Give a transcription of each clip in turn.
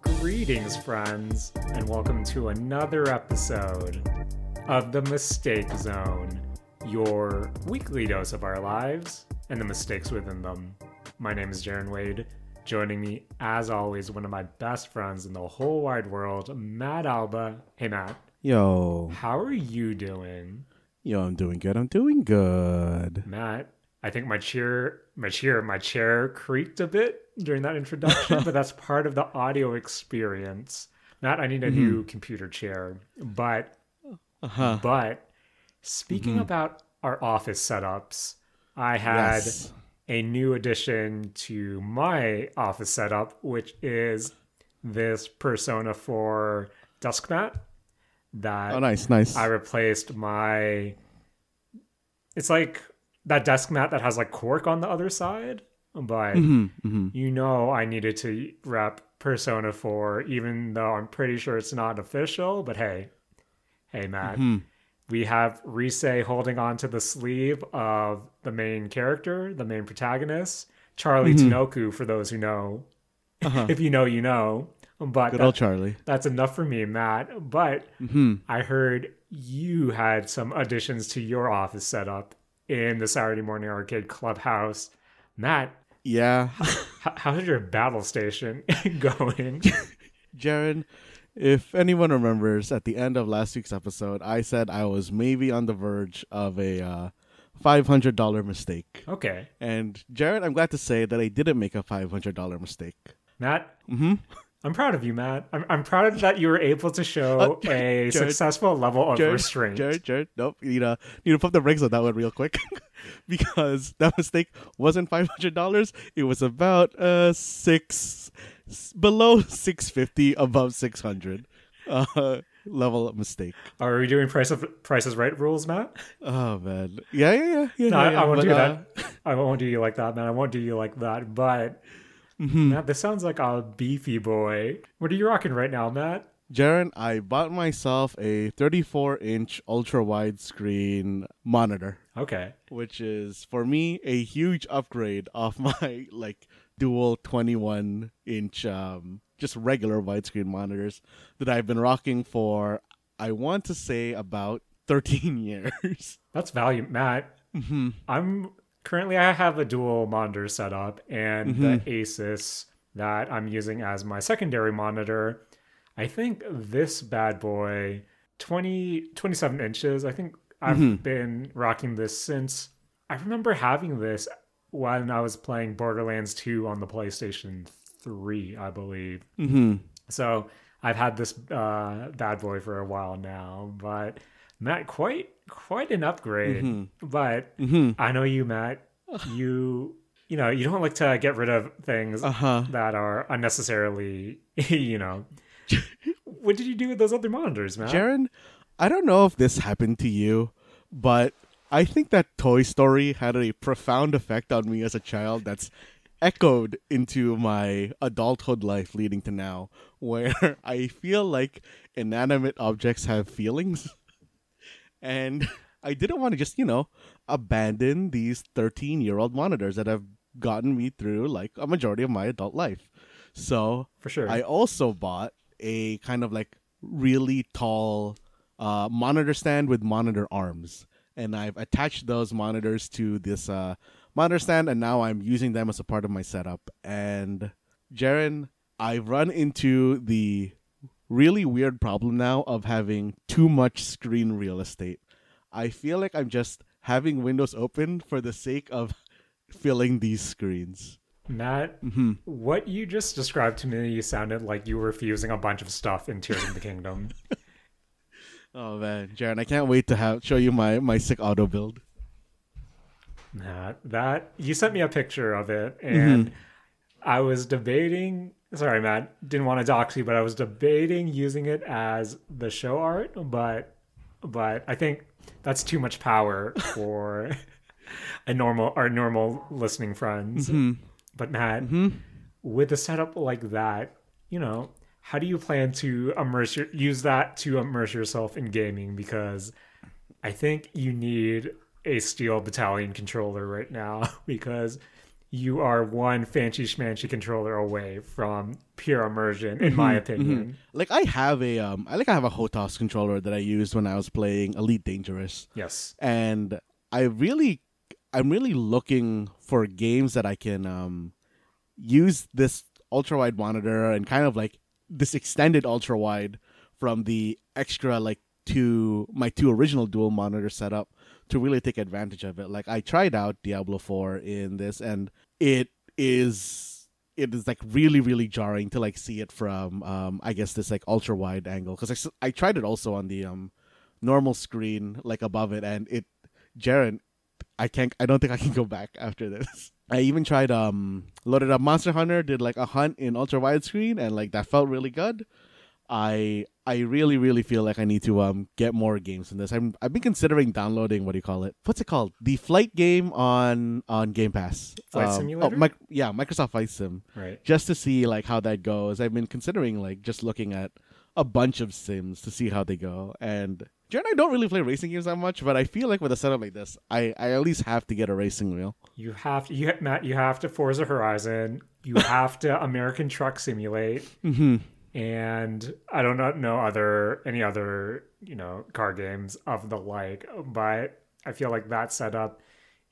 Greetings, friends, and welcome to another episode of The Mistake Zone, your weekly dose of our lives and the mistakes within them. My name is Jaren Wade. Joining me, as always, one of my best friends in the whole wide world, Matt Alba. Hey, Matt. Yo. How are you doing? Yo, I'm doing good. Matt, I think my chair creaked a bit during that introduction, but that's part of the audio experience. Matt, I need a new computer chair. But speaking about our office setups, I had a new addition to my office setup, which is this Persona 4 desk mat that nice. I replaced my... It's like that desk mat that has like cork on the other side, but you know I needed to rep Persona 4, even though I'm pretty sure it's not official. But hey Matt, we have Rise holding on to the sleeve of the main character, the main protagonist, Charlie Tanoku, for those who know. If you know, you know. But good old Charlie. That's enough for me, Matt. But I heard you had some additions to your office setup in the Saturday Morning Arcade Clubhouse. Matt. Yeah. How's your battle station going? Jaren, if anyone remembers, at the end of last week's episode, I said I was maybe on the verge of a $500 mistake. Okay. And Jaren, I'm glad to say that I didn't make a $500 mistake. Matt? I'm proud of you, Matt. I'm proud that you were able to show a successful level of restraint. Jared, nope. You need to pump the brakes on that one real quick. Because that mistake wasn't $500. It was about below 650, above 600 level of mistake. Are we doing Prices Right rules, Matt? Oh, man. Yeah. No, I won't do that. I won't do you like that, man. I won't do you like that. But... Matt, this sounds like a beefy boy. What are you rocking right now, Matt? Jaren, I bought myself a 34-inch ultra-widescreen monitor. Okay. Which is, for me, a huge upgrade off my, dual 21-inch, just regular widescreen monitors that I've been rocking for, I want to say, about 13 years. That's value, Matt. Currently, I have a dual monitor setup, and the Asus that I'm using as my secondary monitor, I think this bad boy, 27 inches, I think I've been rocking this since, I remember having this when I was playing Borderlands 2 on the PlayStation 3, I believe. So I've had this bad boy for a while now, but Matt, quite an upgrade. But I know you, Matt, you don't like to get rid of things that are unnecessarily, What did you do with those other monitors, Matt? Jaren, I don't know if this happened to you, but I think that Toy Story had a profound effect on me as a child that's echoed into my adulthood life leading to now, where I feel like inanimate objects have feelings. And I didn't want to just, abandon these 13-year-old monitors that have gotten me through, a majority of my adult life. So, for sure, I also bought a kind of, really tall monitor stand with monitor arms. And I've attached those monitors to this monitor stand, and now I'm using them as a part of my setup. And, Jaren, I've run into the really weird problem now of having too much screen real estate. I feel like I'm just having windows open for the sake of filling these screens. Matt, what you just described to me sounded like you were fusing a bunch of stuff in Tears of the Kingdom. Oh man, Jaren, I can't wait to show you my sick auto build. Matt, that you sent me a picture of it, and I was debating. Sorry, Matt, didn't want to dox you, but I was debating using it as the show art, but I think that's too much power for our normal listening friends. But Matt, with a setup like that, how do you plan to use that to immerse yourself in gaming? Because I think you need a Steel Battalion controller right now, because you are one fancy schmancy controller away from pure immersion, in my opinion. Like I have a I have a HOTAS controller that I used when I was playing Elite Dangerous. Yes. And I'm really looking for games that I can use this ultra wide monitor and kind of like this extended ultra wide from the extra like my two original dual monitor setup to really take advantage of it. Like I tried out Diablo 4 in this, and it is like really really jarring to like see it from I guess this like ultra wide angle, because I tried it also on the normal screen like above it, and Jaren, I don't think I can go back after this. I even tried loaded up Monster Hunter, did like a hunt in ultra widescreen, and like that felt really good. I really really feel like I need to get more games in this. I've been considering downloading, what do you call it? What's it called? The flight game on Game Pass. Flight Simulator? Microsoft Flight Sim. Right. Just to see like how that goes. I've been considering like just looking at a bunch of sims to see how they go. And Jared and I don't really play racing games that much, but I feel like with a setup like this, I at least have to get a racing wheel. Matt, you have to Forza Horizon. You have to American Truck Simulate. And I don't know any other, car games of the like, but I feel like that setup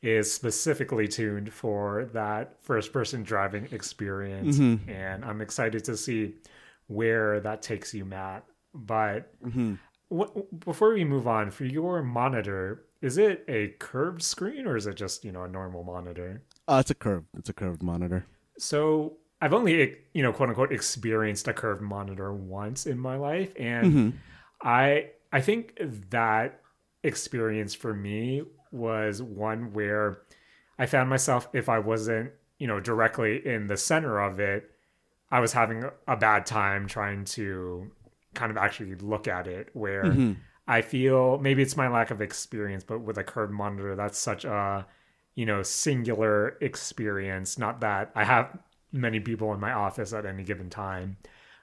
is specifically tuned for that first-person driving experience. And I'm excited to see where that takes you, Matt. But before we move on, for your monitor, is it a curved screen or is it just, a normal monitor? It's a curved monitor. So I've only, quote unquote, experienced a curved monitor once in my life. And I think that experience for me was one where I found myself, if I wasn't, directly in the center of it, I was having a bad time trying to kind of actually look at it, where I feel maybe it's my lack of experience, but with a curved monitor, that's such a, singular experience. Not that I have many people in my office at any given time,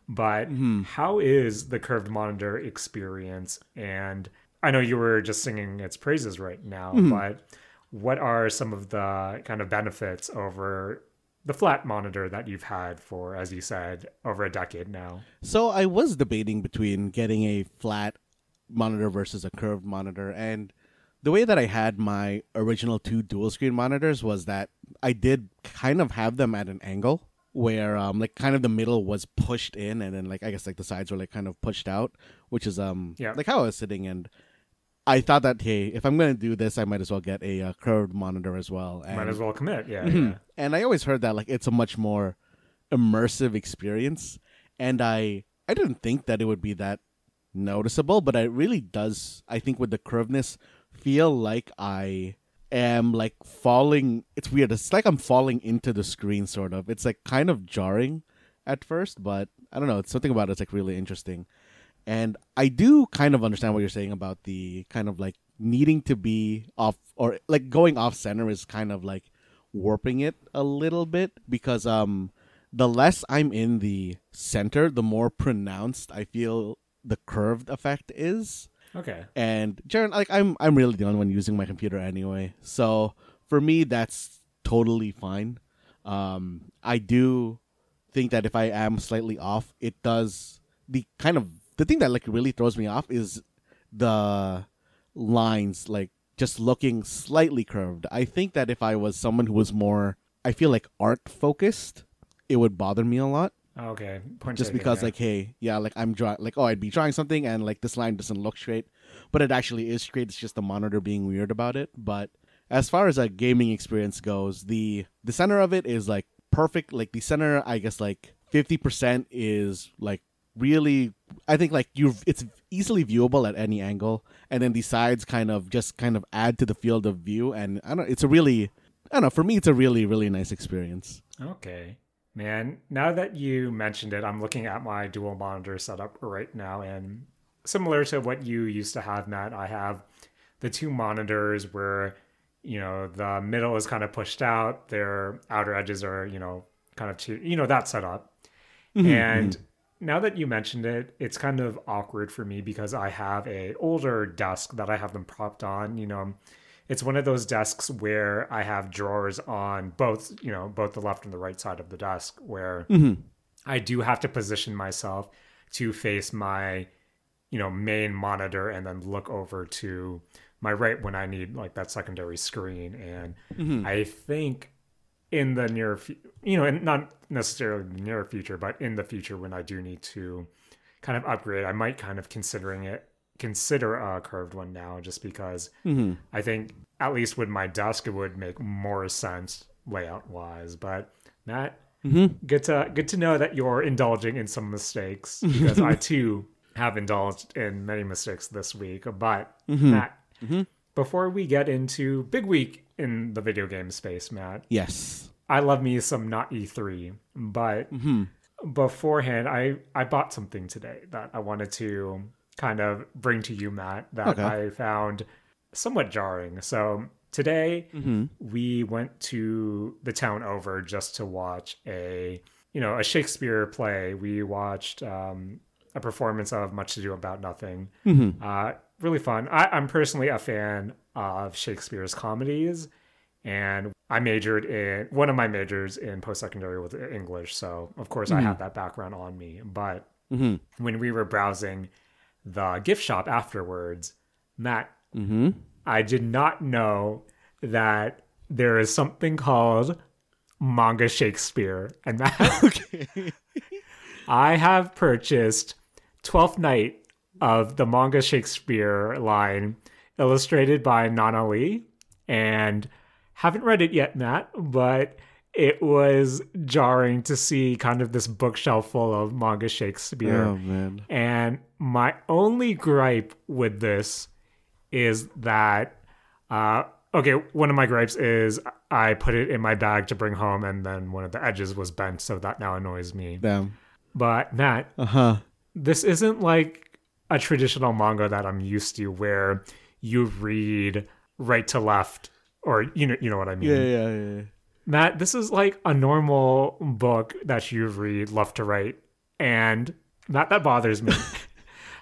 but how is the curved monitor experience? And I know you were just singing its praises right now, but what are some of the kind of benefits over the flat monitor that you've had for, as you said, over a decade now? So I was debating between getting a flat monitor versus a curved monitor, and the way that I had my original two dual screen monitors was that I did kind of have them at an angle where like kind of the middle was pushed in, and then like I guess like the sides were like kind of pushed out, which is like how I was sitting. And I thought that, hey, if I'm going to do this, I might as well get a curved monitor as well. And, might as well commit, yeah. And I always heard that like it's a much more immersive experience, and I didn't think that it would be that noticeable, but it really does. I think with the curvedness, feel like I am like falling. It's weird. It's like I'm falling into the screen, sort of. It's like kind of jarring at first, but I don't know. It's something about it's like really interesting. And I do kind of understand what you're saying about the kind of like needing to be off, or like going off center is kind of like warping it a little bit, because the less I'm in the center, the more pronounced I feel the curved effect is. Okay. And Jaren, like I'm really the only one using my computer anyway, so for me that's totally fine. I do think that if I am slightly off, it does the thing that like really throws me off is the lines like just looking slightly curved. I think that if I was someone who was more, I feel like art focused, it would bother me a lot. Okay. Just because like, hey, yeah, like I'm drawing, like, oh, I'd be drawing something and like this line doesn't look straight, but it actually is straight. It's just the monitor being weird about it. But as far as a gaming experience goes, the center of it is like perfect. Like the center, I guess like 50% is like really, I think like it's easily viewable at any angle, and then the sides kind of add to the field of view. And I don't know, for me it's a really really nice experience. Okay. Man, now that you mentioned it, I'm looking at my dual monitor setup right now, and similar to what you used to have, Matt, I have the two monitors where, the middle is kind of pushed out, their outer edges are, kind of, that setup. And now that you mentioned it, it's kind of awkward for me because I have a older desk that I have them propped on, it's one of those desks where I have drawers on both, both the left and the right side of the desk, where I do have to position myself to face my, main monitor and then look over to my right when I need like that secondary screen. And I think in the near, and not necessarily the near future, but in the future when I do need to kind of upgrade, I might kind of consider a curved one now, just because I think at least with my desk it would make more sense layout wise. But Matt, good to know that you're indulging in some mistakes, because I too have indulged in many mistakes this week. But Matt, before we get into big week in the video game space, Matt, Yes. I love me some not E3, but beforehand I bought something today that I wanted to kind of bring to you, Matt, that I found somewhat jarring. So today we went to the town over just to watch a Shakespeare play. We watched a performance of Much Ado About Nothing. Really fun. I'm personally a fan of Shakespeare's comedies, and one of my majors in post-secondary was English, so of course I have that background on me. But when we were browsing the gift shop afterwards, Matt, I did not know that there is something called Manga Shakespeare, and that I have purchased 12th Night of the Manga Shakespeare line, illustrated by Nana Lee, and haven't read it yet, Matt, but it was jarring to see kind of this bookshelf full of Manga Shakespeare. Oh, man. And my only gripe with this is that, one of my gripes is I put it in my bag to bring home, and then one of the edges was bent, so that now annoys me. Damn. But Matt, this isn't like a traditional manga that I'm used to, where you read right to left, or you know what I mean. Yeah. Matt, this is like a normal book that you read left to right, and Matt, that bothers me.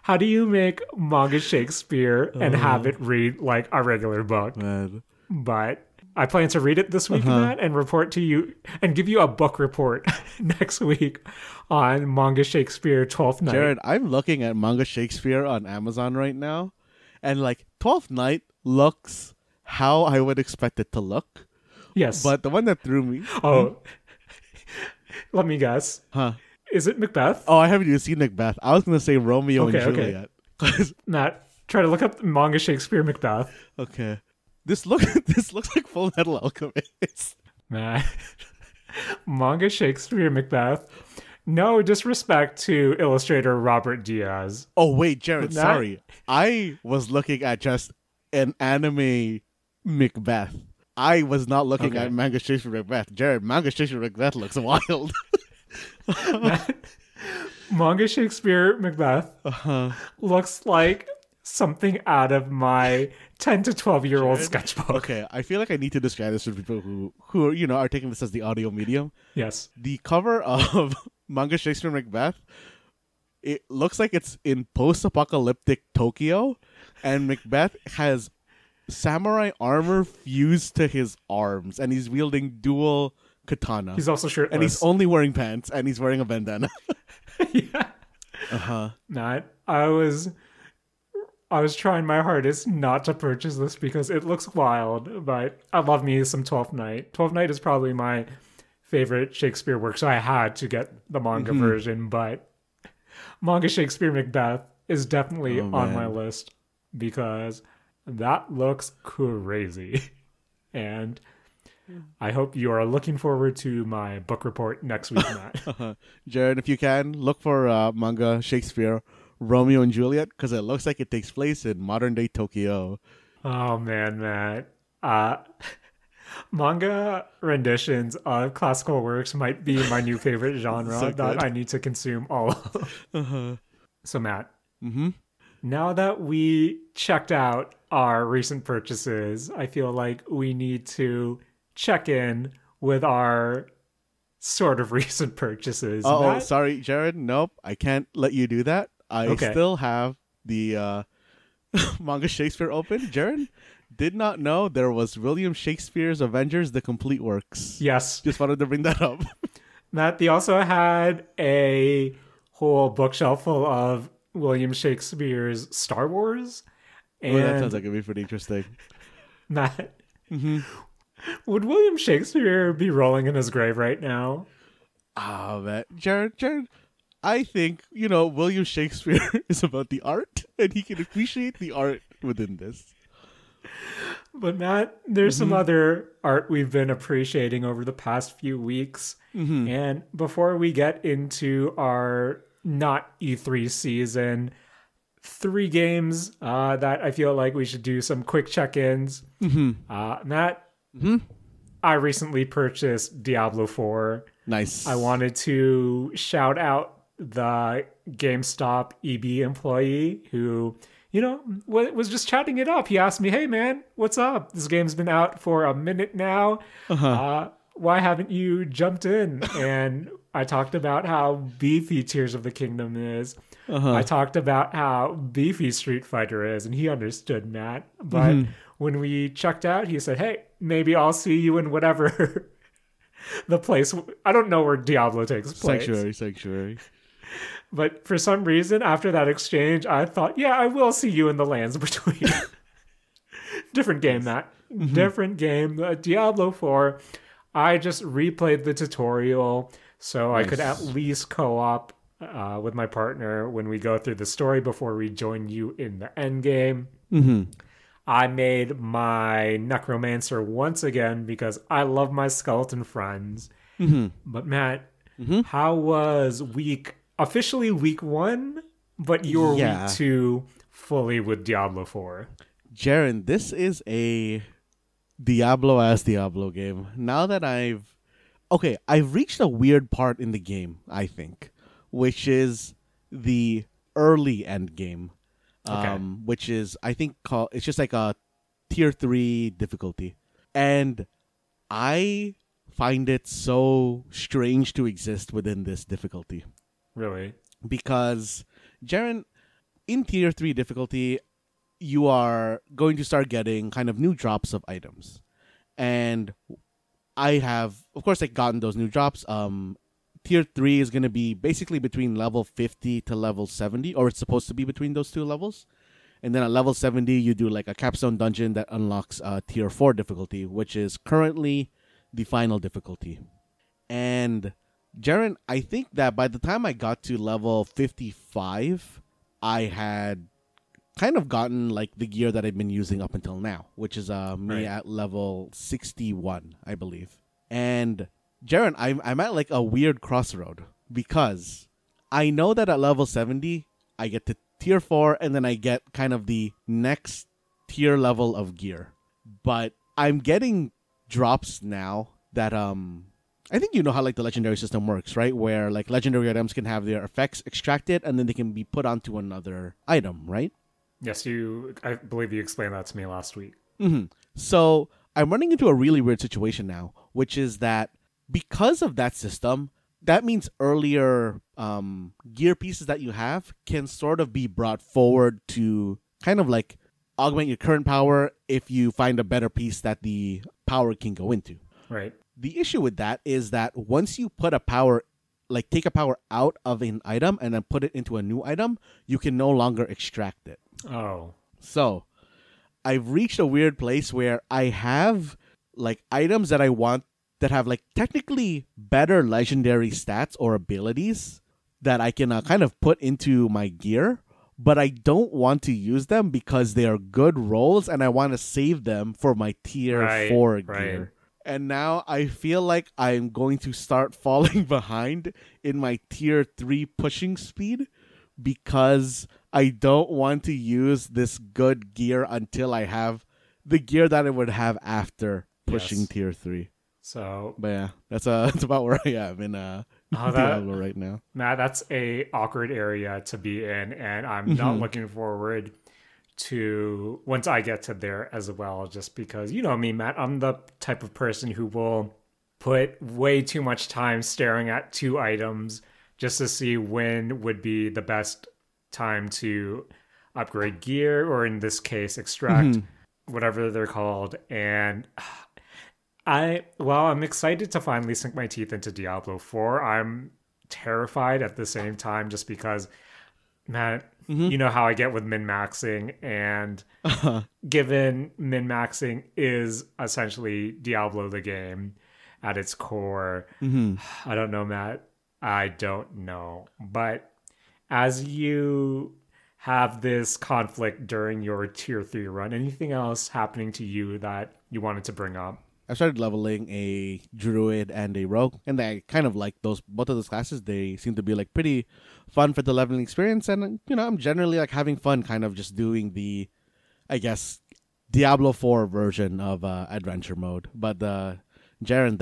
How do you make Manga Shakespeare and have it read like a regular book? Man. But I plan to read it this week, Matt, and report to you and give you a book report next week on Manga Shakespeare 12th Night. Jared, I'm looking at Manga Shakespeare on Amazon right now, and like 12th Night looks how I would expect it to look. Yes. But the one that threw me... Let me guess. Is it Macbeth? Oh, I haven't even seen Macbeth. I was going to say Romeo and Juliet. Matt, try to look up Manga Shakespeare Macbeth. Okay. This looks like Full Metal Alchemist. Matt. Manga Shakespeare Macbeth. No disrespect to illustrator Robert Diaz. Oh, wait, Jared, sorry. I was looking at just an anime Macbeth. I was not looking at Manga Shakespeare Macbeth. Jared, Manga Shakespeare Macbeth looks wild. Manga Shakespear Macbeth looks like something out of my 10 to 12-year-old sketchbook. Okay, I feel like I need to describe this to people who are taking this as the audio medium. Yes. The cover of Manga Shakespeare Macbeth, it looks like it's in post-apocalyptic Tokyo, and Macbeth has samurai armor fused to his arms, and he's wielding dual katana. He's also shirtless. And he's only wearing pants, and he's wearing a bandana. Yeah. Matt, I was trying my hardest not to purchase this because it looks wild, but I love me some 12th Night. 12th Night is probably my favorite Shakespeare work, so I had to get the manga version, but Manga Shakespeare Macbeth is definitely on my list because that looks crazy. And I hope you are looking forward to my book report next week, Matt. Jared, if you can, look for Manga Shakespeare Romeo and Juliet, because it looks like it takes place in modern-day Tokyo. Oh, man, Matt. Manga renditions of classical works might be my new favorite genre that I need to consume all of. So, Matt, now that we checked out our recent purchases, I feel like we need to check in with our sort of recent purchases. Oh, sorry, Jared. Nope, I can't let you do that. I still have the Manga Shakespeare open. Jared, did not know there was William Shakespeare's Avengers: The Complete Works. Yes. Just wanted to bring that up. Matt, they also had a whole bookshelf full of William Shakespeare's Star Wars. And that sounds like it'd be pretty interesting. Matt, would William Shakespeare be rolling in his grave right now? Oh, man. Jared, I think, William Shakespeare is about the art, and he can appreciate the art within this. But Matt, there's some other art we've been appreciating over the past few weeks. And before we get into our not E3 season, 3 games that I feel like we should do some quick check-ins. Matt, I recently purchased Diablo IV. Nice. I wanted to shout out the GameStop EB employee who, was just chatting it up. He asked me, "Hey, man, what's up? This game's been out for a minute now. Why haven't you jumped in?" And I talked about how beefy Tears of the Kingdom is. I talked about how beefy Street Fighter is, and he understood, Matt. But when we checked out, he said, "Hey, maybe I'll see you in whatever the place." I don't know where Diablo takes place. Sanctuary. But for some reason, after that exchange, I thought, yeah, I will see you in the lands between. Different game, Matt. Different game. Diablo 4, I just replayed the tutorial so I could at least co-op with my partner when we go through the story before we join you in the end game. I made my Necromancer once again because I love my skeleton friends. But Matt, how was officially week 1, but your week 2 fully with Diablo 4? Jaren, this is a Diablo game. Now that I've reached a weird part in the game, I think, which is the early end game. Which is, I think, it's just like a tier 3 difficulty. And I find it so strange to exist within this difficulty. Really? Because, Jaren, in tier 3 difficulty, you are going to start getting kind of new drops of items. And I have, of course, gotten those new drops. Tier 3 is going to be basically between level 50 to level 70, or it's supposed to be between those 2 levels. And then at level 70, you do a capstone dungeon that unlocks tier 4 difficulty, which is currently the final difficulty. And Jaren, I think that by the time I got to level 55, I had kind of gotten the gear that I've been using up until now, which is me at level 61, I believe. And Jaren, I'm at a weird crossroad because I know that at level 70, I get to tier 4 and then I get kind of the next tier level of gear. But I'm getting drops now that I think you know how the legendary system works, right? Where legendary items can have their effects extracted and then they can be put onto another item, right? Yes, I believe you explained that to me last week. So I'm running into a really weird situation now, which is that because of that system, that means earlier gear pieces that you have can sort of be brought forward to kind of augment your current power if you find a better piece that the power can go into. Right. The issue with that is that once you put a power, take a power out of an item and then put it into a new item, you can no longer extract it. Oh. So I've reached a weird place where I have items that I want that have technically better legendary stats or abilities that I can kind of put into my gear, but I don't want to use them because they are good rolls and I want to save them for my tier 4 gear. And now I feel like I'm going to start falling behind in my tier 3 pushing speed because I don't want to use this good gear until I have the gear that I would have after pushing tier 3. So, but yeah, that's about where I am in Diablo right now. Matt, that's a awkward area to be in, and I'm not looking forward to once I get to there as well, just because you know me, Matt, I'm the type of person who will put way too much time staring at 2 items just to see when would be the best time to upgrade gear, or in this case, extract whatever they're called, and I'm excited to finally sink my teeth into Diablo 4. I'm terrified at the same time just because, man, you know how I get with min-maxing, and given min-maxing is essentially Diablo the game at its core, I don't know, Matt. I don't know. But as you have this conflict during your tier 3 run, anything else happening to you that you wanted to bring up? I started leveling a druid and a rogue, and I kind of like both of those classes. They seem to be like pretty fun for the leveling experience, and I'm generally like having fun, kind of just doing the, I guess, Diablo 4 version of adventure mode. But Jaren,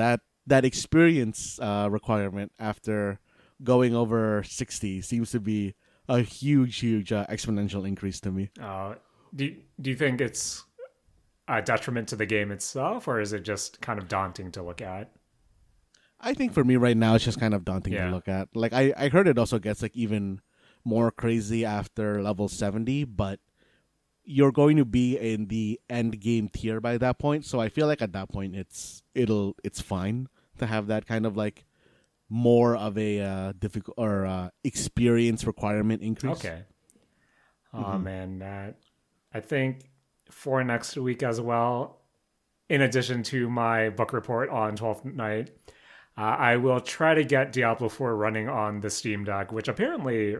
that experience requirement after going over 60 seems to be a huge exponential increase to me. Do you think it's a detriment to the game itself, or is it just kind of daunting to look at? I think for me right now, it's just kind of daunting to look at. Like, I heard it also gets like even more crazy after level 70, but you're going to be in the end game tier by that point. So I feel like at that point, it's fine to have that kind of like more of a difficult or experience requirement increase. Okay. Oh man, Matt. I think for next week as well, in addition to my book report on 12th Night, I will try to get Diablo 4 running on the Steam Deck, which apparently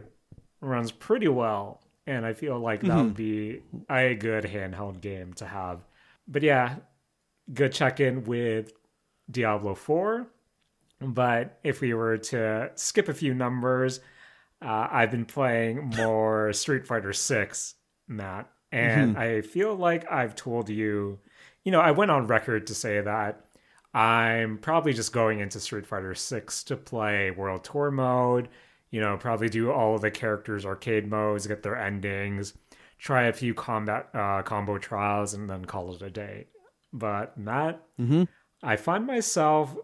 runs pretty well. And I feel like that would be a good handheld game to have. But yeah, good check-in with Diablo 4. But if we were to skip a few numbers, I've been playing more Street Fighter 6, Matt. And I feel like I've told you, I went on record to say that I'm probably just going into Street Fighter 6 to play World Tour mode, probably do all of the characters' arcade modes, get their endings, try a few combo trials, and then call it a day. But Matt, I find myself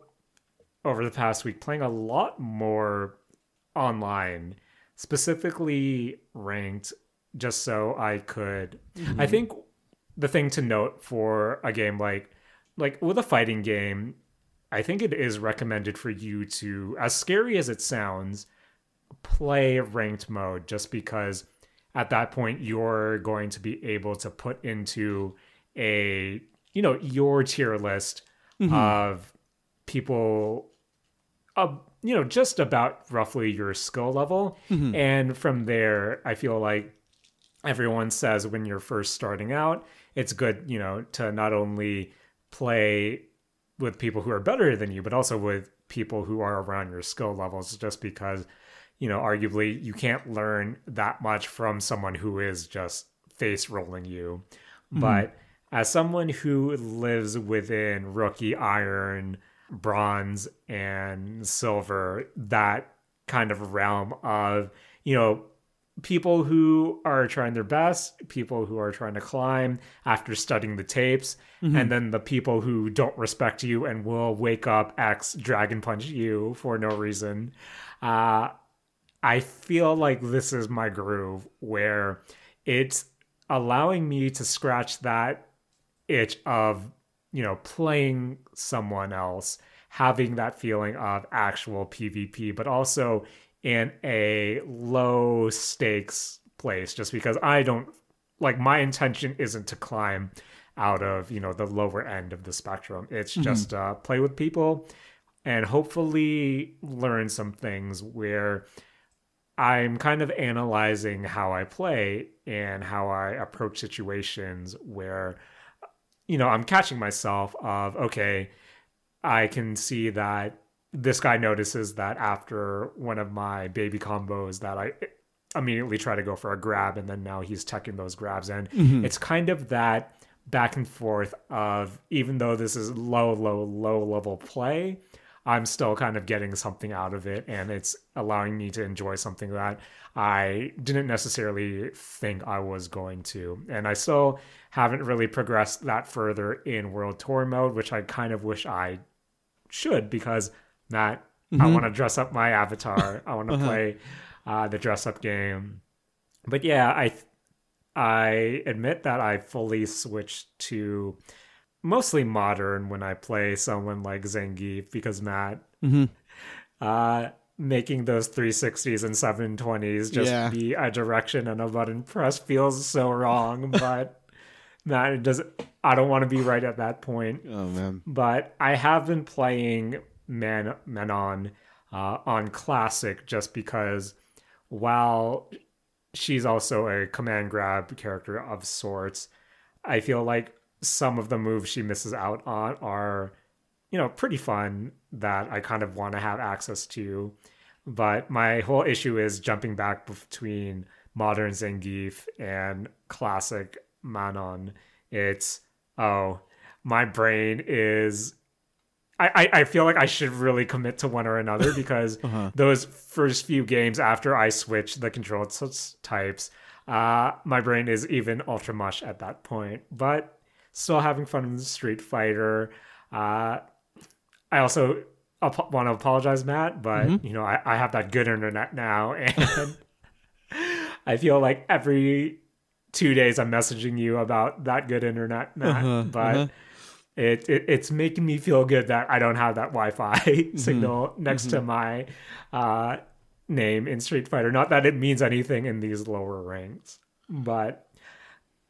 over the past week playing a lot more online, specifically ranked, just so I could. I think the thing to note for a game like with a fighting game, I think it is recommended for you to, as scary as it sounds, play ranked mode, just because at that point you're going to be able to put into a your tier list of people just about roughly your skill level. And from there, I feel like everyone says when you're first starting out, it's good, to not only play with people who are better than you, but also with people who are around your skill levels, just because, arguably you can't learn that much from someone who is just face rolling you. But as someone who lives within rookie, iron, bronze, and silver, that kind of realm of, people who are trying their best, people who are trying to climb after studying the tapes, and then the people who don't respect you and will wake up, X, dragon punch you for no reason. I feel like this is my groove, where it's allowing me to scratch that itch of, playing someone else, having that feeling of actual PvP, but also in a low stakes place, just because I don't my intention isn't to climb out of, the lower end of the spectrum. It's just play with people and hopefully learn some things where I'm kind of analyzing how I play and how I approach situations where, I'm catching myself of, okay, I can see that this guy notices that after one of my baby combos that I immediately try to go for a grab, and then now he's teching those grabs. And it's kind of that back and forth of, even though this is low level play, I'm still kind of getting something out of it, and it's allowing me to enjoy something that I didn't necessarily think I was going to. And I still haven't really progressed that further in World Tour mode, which I kind of wish I should, because I want to dress up my avatar. I want to play the dress up game. But yeah, I admit that I fully switched to mostly modern when I play someone like Zangief because Matt, uh, making those 360s and 720s just Yeah. be a direction and a button press feels so wrong. But Matt, I don't want to be right at that point. Oh man. But I have been playing Manon on Classic just because while she's also a command grab character of sorts, I feel like some of the moves she misses out on are, pretty fun that I kind of want to have access to. But my whole issue is jumping back between modern Zangief and classic Manon. It's, oh, my brain is. I feel like I should really commit to one or another because those first few games after I switch the control types, my brain is even ultra mush at that point. But still having fun in Street Fighter. I also want to apologize, Matt, but I have that good internet now, and I feel like every 2 days I'm messaging you about that good internet, Matt. But it's making me feel good that I don't have that Wi-Fi signal next to my name in Street Fighter. Not that it means anything in these lower ranks, but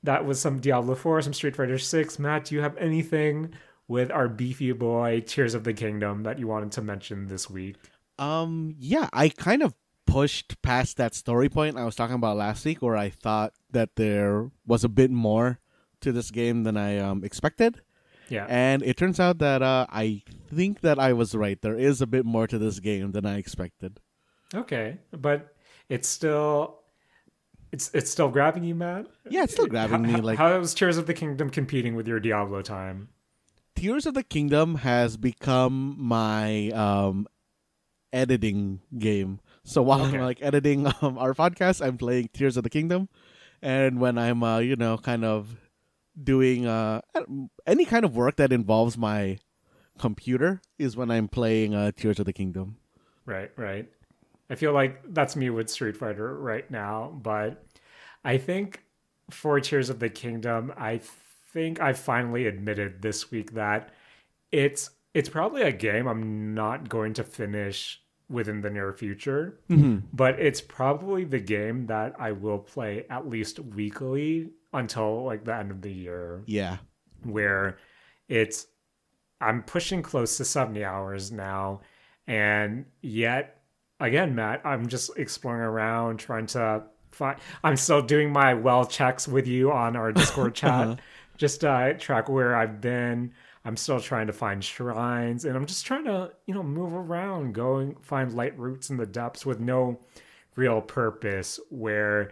that was some Diablo 4, some Street Fighter 6. Matt, do you have anything with our beefy boy Tears of the Kingdom that you wanted to mention this week? Yeah, I kind of pushed past that story point I was talking about last week where I thought that there was a bit more to this game than I expected. Yeah. And it turns out that I think that I was right. There is a bit more to this game than I expected. Okay, but it's still still grabbing you, Matt? Yeah, it's still grabbing me. Like, how is Tears of the Kingdom competing with your Diablo time? Tears of the Kingdom has become my editing game. So while I'm like editing our podcast, I'm playing Tears of the Kingdom, and when I'm kind of doing any kind of work that involves my computer is when I'm playing Tears of the Kingdom. Right. I feel like that's me with Street Fighter right now, but I think for Tears of the Kingdom, I think I finally admitted this week that it's probably a game I'm not going to finish within the near future, but it's probably the game that I will play at least weekly until like the end of the year. Yeah. Where I'm pushing close to 70 hours now, and yet again, Matt, I'm just exploring around trying to find. I'm still doing my well checks with you on our Discord chat, just to track where I've been. I'm still trying to find shrines, and I'm just trying to, move around, find light roots in the depths with no real purpose. Where,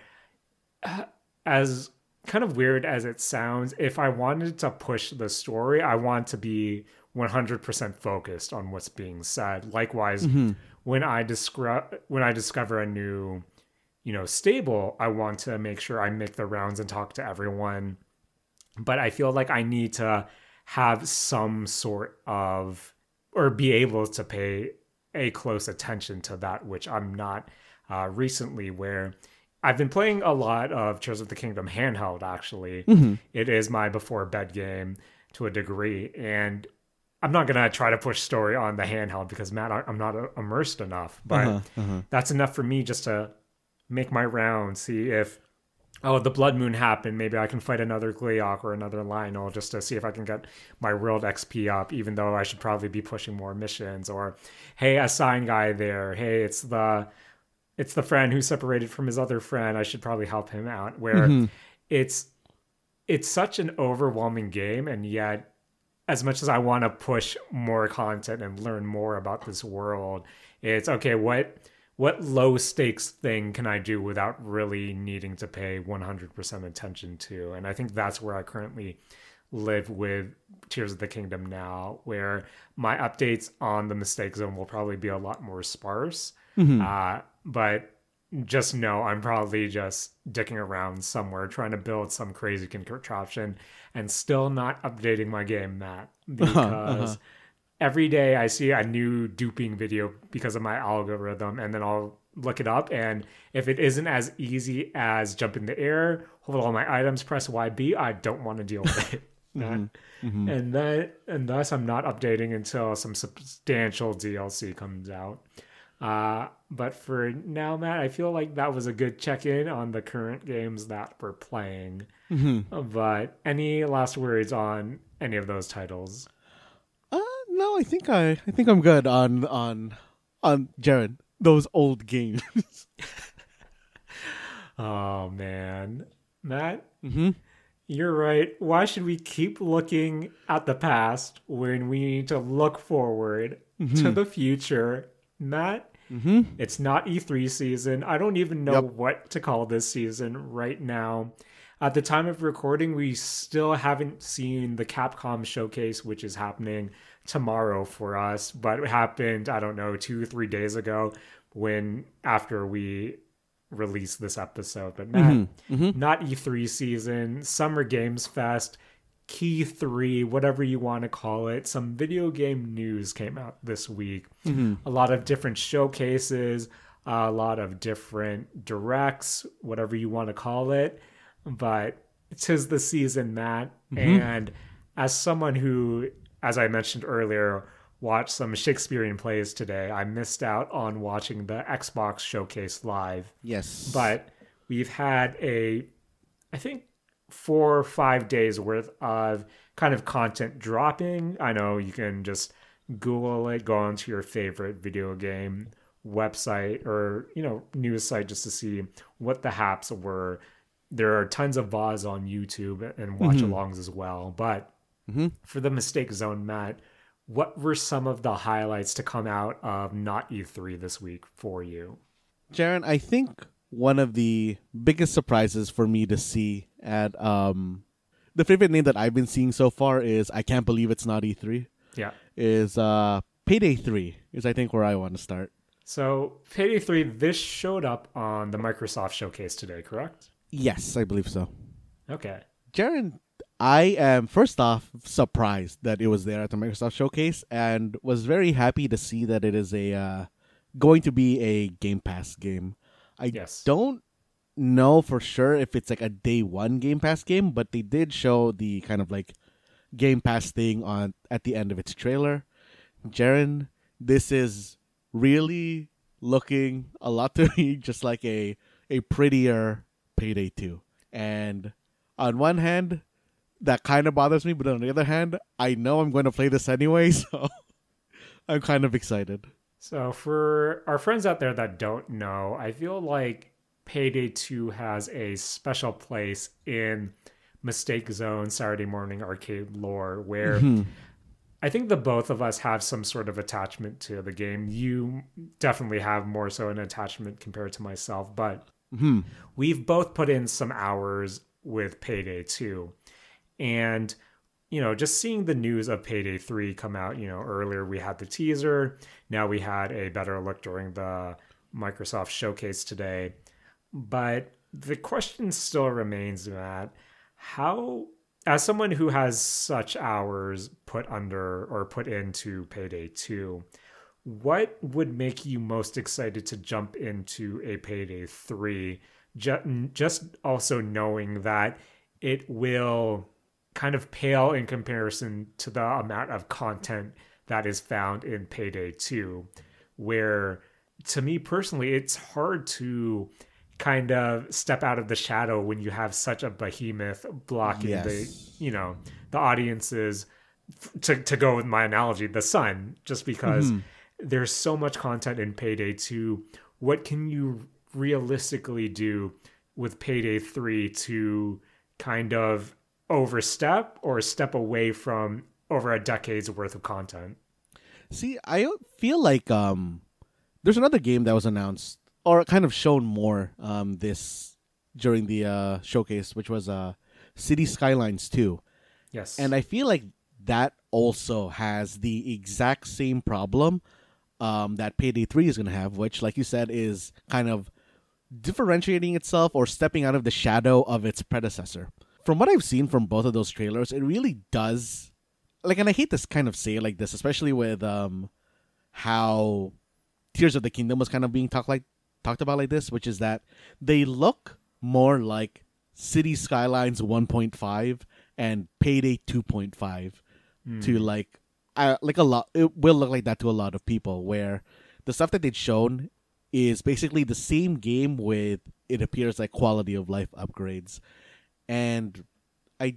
as kind of weird as it sounds, if I wanted to push the story, I want to be 100% focused on what's being said. Likewise, when I discover a new, stable, I want to make sure I make the rounds and talk to everyone. But I feel like I need to have some sort of, or be able to pay a close attention to that, which I'm not recently, where I've been playing a lot of Tears of the Kingdom handheld, actually. It is my before bed game to a degree, and I'm not going to try to push story on the handheld because, Matt, I'm not immersed enough. But that's enough for me just to make my round, see if, the Blood Moon happened. Maybe I can fight another Gleeok or another Lionel just to see if I can get my world XP up, even though I should probably be pushing more missions. Or, hey, a sign guy there. Hey, it's the friend who separated from his other friend. I should probably help him out. Where it's such an overwhelming game, and yet, as much as I want to push more content and learn more about this world, it's okay, what low stakes thing can I do without really needing to pay 100% attention to? And I think that's where I currently live with Tears of the Kingdom now, where my updates on the mistake zone will probably be a lot more sparse. But just know I'm probably just dicking around somewhere trying to build some crazy contraption and still not updating my game, Matt, because every day I see a new duping video because of my algorithm, and then I'll look it up. And if it isn't as easy as jump in the air, hold all my items, press YB, I don't want to deal with it. And thus I'm not updating until some substantial DLC comes out. But for now, Matt, I feel like that was a good check-in on the current games that we're playing. But any last words on any of those titles? No, I think I'm good on Jaren, those old games. Oh man, Matt, you're right. Why should we keep looking at the past when we need to look forward to the future, Matt? It's not E3 season. I don't even know what to call this season right now. At the time of recording, we still haven't seen the Capcom showcase, which is happening tomorrow for us. But it happened, I don't know, 2-3 days ago after we released this episode. But Matt, not E3 season, Summer Games Fest, Key 3, whatever you want to call it. Some video game news came out this week. A lot of different showcases, a lot of different directs, whatever you want to call it. But 'tis the season, Matt. And as someone who, as I mentioned earlier, watched some Shakespearean plays today, I missed out on watching the Xbox showcase live. Yes. But we've had I think 4 or 5 days worth of kind of content dropping. I know you can just Google it, go onto your favorite video game website or, news site just to see what the haps were. There are tons of VODs on YouTube and watch-alongs as well. But for the Mistake Zone, Matt, what were some of the highlights to come out of not E3 this week for you? Jaren, I think one of the biggest surprises for me to see at the favorite name that I've been seeing so far is I can't believe it's not E3. Yeah. Is Payday 3 is I think where I want to start. So Payday 3, this showed up on the Microsoft showcase today, correct? Yes, I believe so. Okay. Jaren, I am first off surprised that it was there at the Microsoft showcase and was very happy to see that it is going to be a Game Pass game. I don't know for sure if it's like a day one Game Pass game, but they did show the kind of like Game Pass thing at the end of its trailer. Jaren, this is really looking a lot to me just like a prettier Payday 2. And on one hand, that kind of bothers me, but on the other hand, I know I'm going to play this anyway, so I'm kind of excited. So for our friends out there that don't know, I feel like Payday 2 has a special place in Mistake Zone Saturday morning arcade lore where I think the both of us have some sort of attachment to the game. You definitely have more so an attachment compared to myself, but we've both put in some hours with Payday 2. And, just seeing the news of Payday 3 come out, earlier we had the teaser. Now we had a better look during the Microsoft showcase today. But the question still remains, Matt, how, as someone who has such hours put into Payday 2, what would make you most excited to jump into a Payday 3? Just also knowing that it will kind of pale in comparison to the amount of content that is found in Payday 2, where to me personally, it's hard to kind of step out of the shadow when you have such a behemoth blocking the audience's, to go with my analogy, the sun, just because there's so much content in Payday 2. What can you realistically do with Payday 3 to kind of overstep or step away from over a decade's worth of content? See, I feel like there's another game that was announced or kind of shown more this during the showcase, which was City Skylines 2. Yes. And I feel like that also has the exact same problem that Payday 3 is going to have, which, like you said, is kind of differentiating itself or stepping out of the shadow of its predecessor. From what I've seen from both of those trailers, it really does like, and I hate this kind of say like this, especially with how Tears of the Kingdom was kind of being talked about like this, which is that they look more like City Skylines 1.5 and Payday 2.5 to like a lot. It will look like that to a lot of people, where the stuff that they'd shown is basically the same game with, it appears, like quality of life upgrades. And I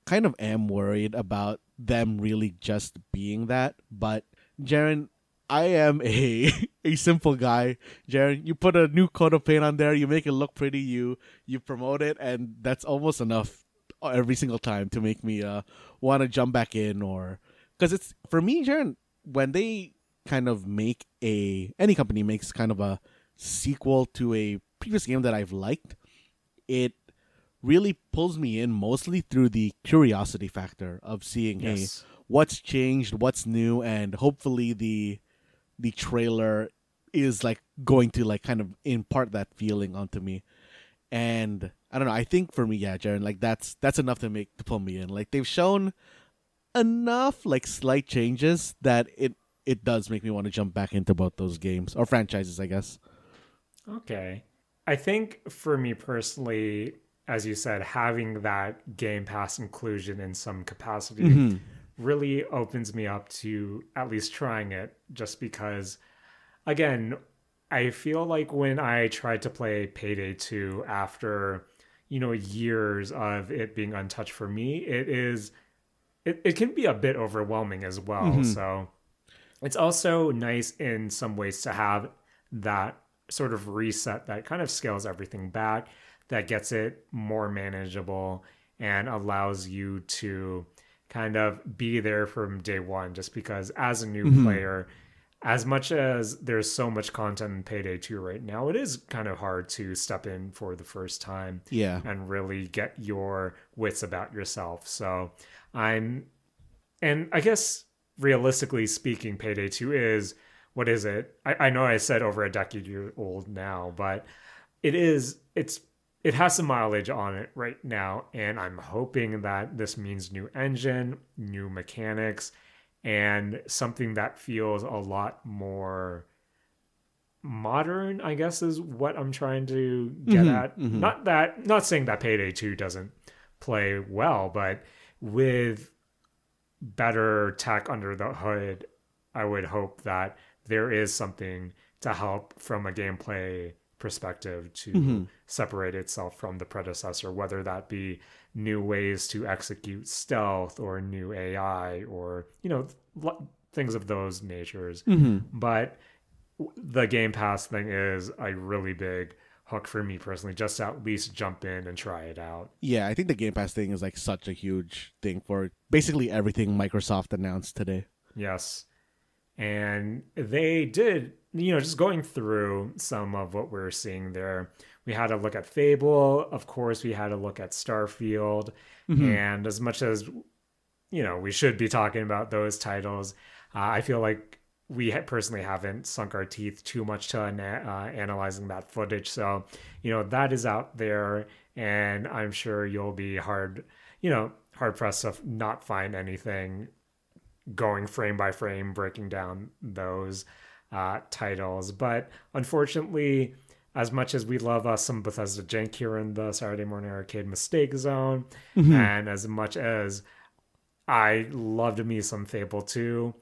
kind of am worried about them really just being that. But Jaren, I am a simple guy. Jaren, you put a new coat of paint on there, you make it look pretty, you promote it, and that's almost enough every single time to make me want to jump back in. Or because it's, for me, Jaren, when they kind of make any company makes kind of a sequel to a previous game that I've liked, it really pulls me in mostly through the curiosity factor of seeing, hey, what's changed, what's new, and hopefully the trailer is like going to like kind of impart that feeling onto me. And I don't know, I think for me, yeah, Jaren, like that's enough to pull me in. Like, they've shown enough like slight changes that it does make me want to jump back into both those games or franchises, I guess. Okay. I think for me personally, as you said, having that Game Pass inclusion in some capacity really opens me up to at least trying it, just because, again, I feel like when I tried to play Payday 2 after, years of it being untouched for me, it can be a bit overwhelming as well. So it's also nice in some ways to have that sort of reset that kind of scales everything back, that gets it more manageable and allows you to kind of be there from day one. Just because as a new player, as much as there's so much content in Payday 2 right now, it is kind of hard to step in for the first time and really get your wits about yourself. So and I guess realistically speaking, Payday 2 is, what is it? I know I said over a decade old now, but it has some mileage on it right now, and I'm hoping that this means new engine, new mechanics, and something that feels a lot more modern, I guess, is what I'm trying to get at. Not saying that Payday 2 doesn't play well, but with better tech under the hood, I would hope that there is something to help from a gameplay perspective to separate itself from the predecessor, whether that be new ways to execute stealth or new AI or, things of those natures. But the Game Pass thing is a really big hook for me personally, just to at least jump in and try it out. Yeah, I think the Game Pass thing is like such a huge thing for basically everything Microsoft announced today. Yes. And they did, just going through some of what we're seeing there, we had a look at Fable. Of course, we had a look at Starfield. And as much as, we should be talking about those titles, I feel like we personally haven't sunk our teeth too much to analyzing that footage. So, that is out there, and I'm sure you'll be hard pressed to not find anything going frame by frame, breaking down those titles. But unfortunately, as much as we love some Bethesda jank here in the Saturday Morning Arcade Mistake Zone, and as much as I loved me some Fable 2,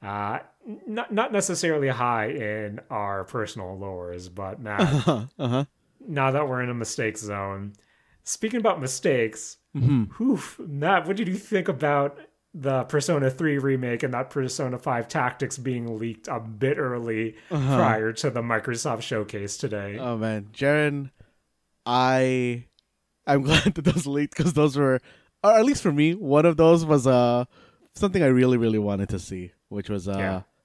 not necessarily high in our personal lores, but Matt, now that we're in a mistake zone, speaking about mistakes, Matt, what did you think about the Persona 3 remake and that Persona 5 Tactics being leaked a bit early prior to the Microsoft showcase today? Oh man, Jaren, I'm glad that those leaked, because those were, or at least for me, one of those was something I really, really wanted to see, which was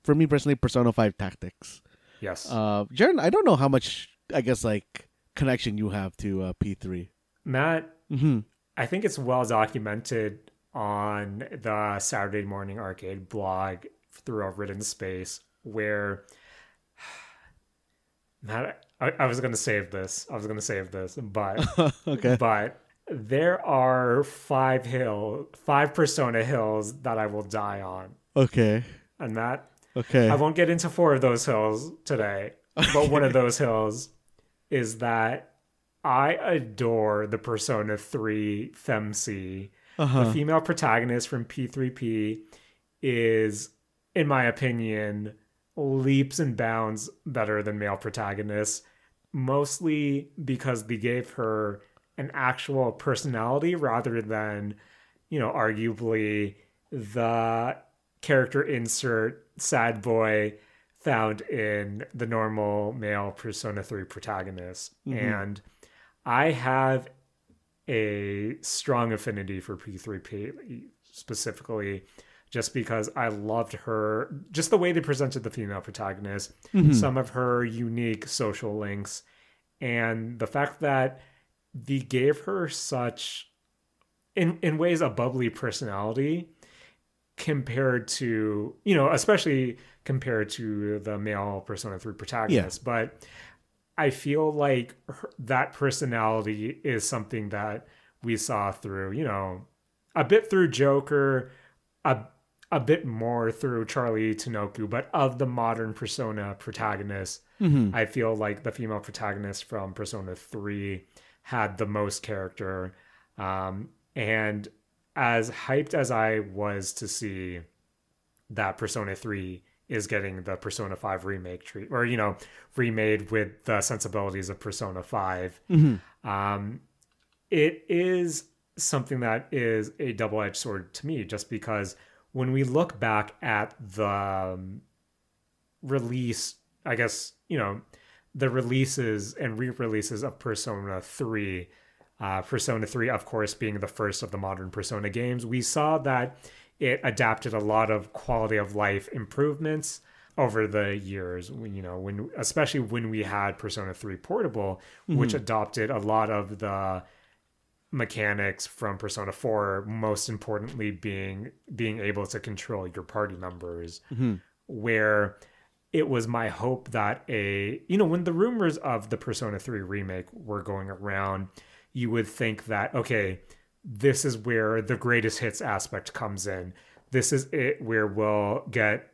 for me personally, Persona 5 Tactics. Yes. Jaren, I don't know how much, I guess, like, connection you have to P3. Matt, I think it's well documented on the Saturday Morning Arcade blog through a written space where Matt, I was going to save this. But Okay. But There are five Persona hills that I will die on. Okay. And that Okay. I won't get into four of those hills today, but one of those hills is that I adore the Persona 3 Femc. The female protagonist from P3P is, in my opinion, leaps and bounds better than male protagonists, mostly because they gave her an actual personality rather than, arguably the character insert sad boy found in the normal male Persona 3 protagonist. And I have a strong affinity for P3P specifically just because I loved her, just the way they presented the female protagonist, some of her unique social links, and the fact that they gave her such, in ways, a bubbly personality compared to, especially compared to the male Persona 3 protagonist. But I feel like that personality is something that we saw through, a bit through Joker, a bit more through Charlie Tanoku, but of the modern Persona protagonists, I feel like the female protagonist from Persona 3 had the most character. And as hyped as I was to see that Persona 3 is getting the Persona 5 remake treat, or, remade with the sensibilities of Persona 5, it is something that is a double-edged sword to me, just because when we look back at the release, I guess, the releases and re-releases of Persona 3, Persona 3, of course, being the first of the modern Persona games, we saw that it adapted a lot of quality of life improvements over the years, especially when we had Persona 3 Portable, which adopted a lot of the mechanics from Persona 4, most importantly being able to control your party members, where it was my hope that when the rumors of the Persona 3 remake were going around, you would think that, okay, this is where the greatest hits aspect comes in. This is it where we'll get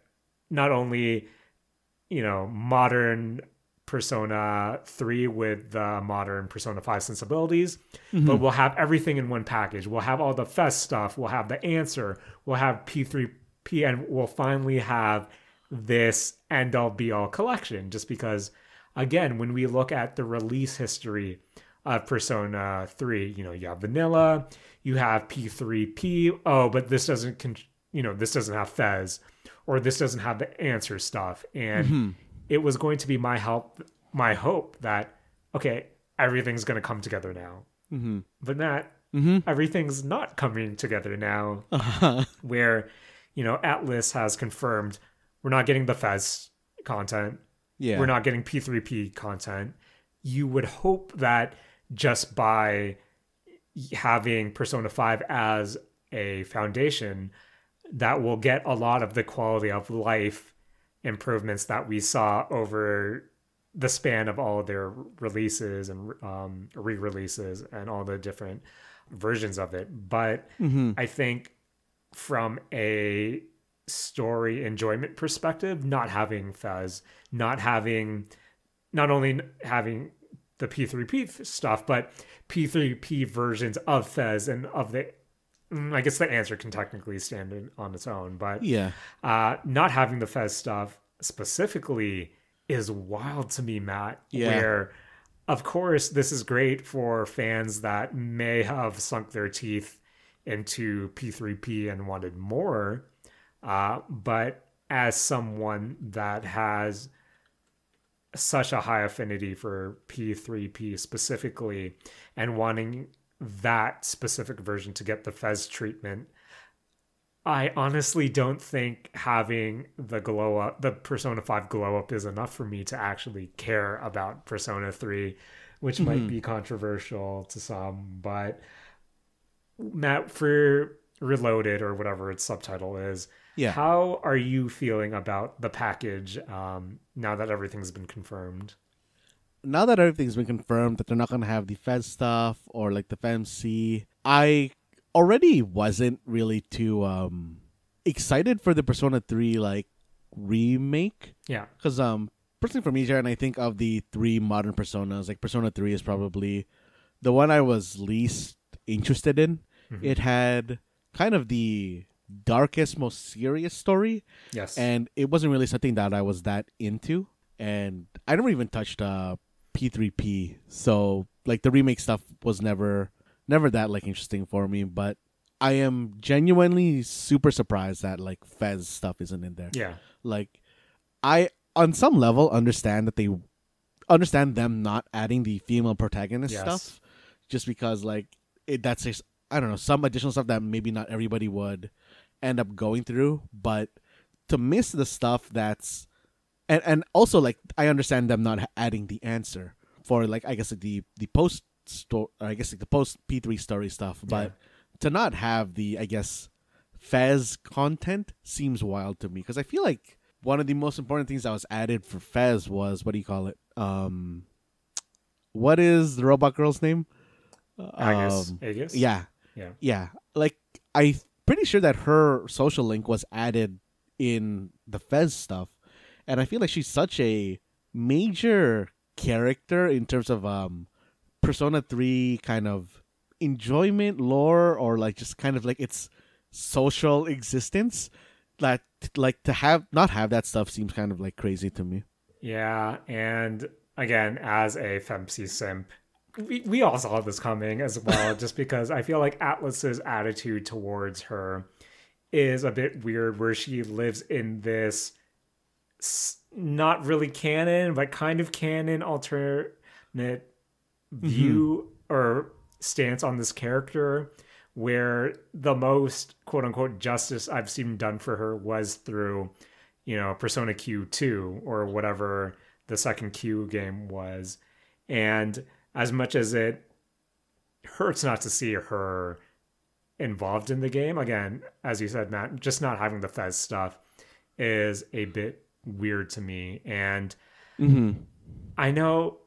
not only, modern Persona 3 with the modern Persona 5 sensibilities, but we'll have everything in one package. We'll have all the Fest stuff. We'll have the answer. We'll have P3P, and we'll finally have this end-all be-all collection. Just because, again, when we look at the release history of Persona 3, you have vanilla, you have P3P. Oh, but this doesn't, this doesn't have Fez, or this doesn't have the answer stuff. And it was going to be my hope that, okay, everything's going to come together now. But Matt, everything's not coming together now. Where, Atlas has confirmed we're not getting the Fez content. Yeah. We're not getting P3P content. You would hope that just by having Persona 5 as a foundation, that will get a lot of the quality of life improvements that we saw over the span of all of their releases and re-releases and all the different versions of it. But I think from a story enjoyment perspective, not having Fez, not only having the P3P stuff, but P3P versions of Fez and of the, I guess the answer can technically stand on its own, but not having the Fez stuff specifically is wild to me, Matt. Where, of course, this is great for fans that may have sunk their teeth into P3P and wanted more, but as someone that has such a high affinity for P3P specifically and wanting that specific version to get the Fez treatment, I honestly don't think having the Persona 5 glow up is enough for me to actually care about Persona 3, which might be controversial to some. But Matt, for Reloaded, or whatever its subtitle is, how are you feeling about the package now that everything's been confirmed? now that everything's been confirmed that they're not gonna have the Fez stuff or like the FMC, I already wasn't really too excited for the Persona 3 like remake. Yeah. Because personally for me, Jaren, I think of the three modern Personas, like Persona 3 is probably the one I was least interested in. Mm-hmm. It had kind of the darkest, most serious story. Yes. And it wasn't really something that I was that into. And I never even touched P3P. So like the remake stuff was never that like interesting for me. But I am genuinely super surprised that like Fez stuff isn't in there. Yeah. Like I on some level understand them not adding the female protagonist stuff, just because like that's just, I don't know, some additional stuff that maybe not everybody would end up going through. But to miss the stuff that's and also like I understand them not adding the answer for like I guess like, the post story, I guess like the post P3 story stuff, but to not have the I guess Fez content seems wild to me, because I feel like one of the most important things that was added for Fez was, what do you call it? What is the robot girl's name? Aegis? Yeah. Like, I'm pretty sure that her social link was added in the Fez stuff. And I feel like she's such a major character in terms of Persona 3 kind of enjoyment, lore, or like just kind of like its social existence, that like to have not have that stuff seems kind of like crazy to me. Yeah, and again, as a FemC simp, we all saw this coming as well, just because I feel like Atlas's attitude towards her is a bit weird, where she lives in this not really canon, but kind of canon alternate view or stance on this character, where the most quote unquote justice I've seen done for her was through, Persona Q2 or whatever the second Q game was. And as much as it hurts not to see her involved in the game, again, as you said, Matt, just not having the Fez stuff is a bit weird to me. And I know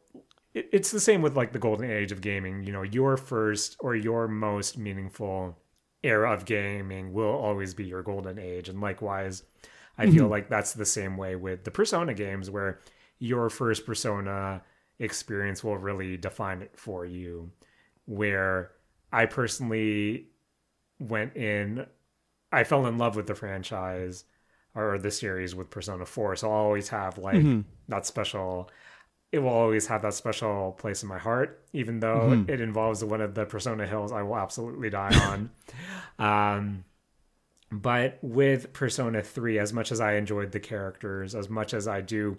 it's the same with like the golden age of gaming. Your first or your most meaningful era of gaming will always be your golden age. And likewise, I feel like that's the same way with the Persona games, where your first Persona experience will really define it for you. Where I personally I fell in love with the franchise or the series with Persona 4. So I'll always have like that special, it will always have that special place in my heart, even though it involves one of the Persona hills I will absolutely die on. But with Persona 3, as much as I enjoyed the characters, as much as I do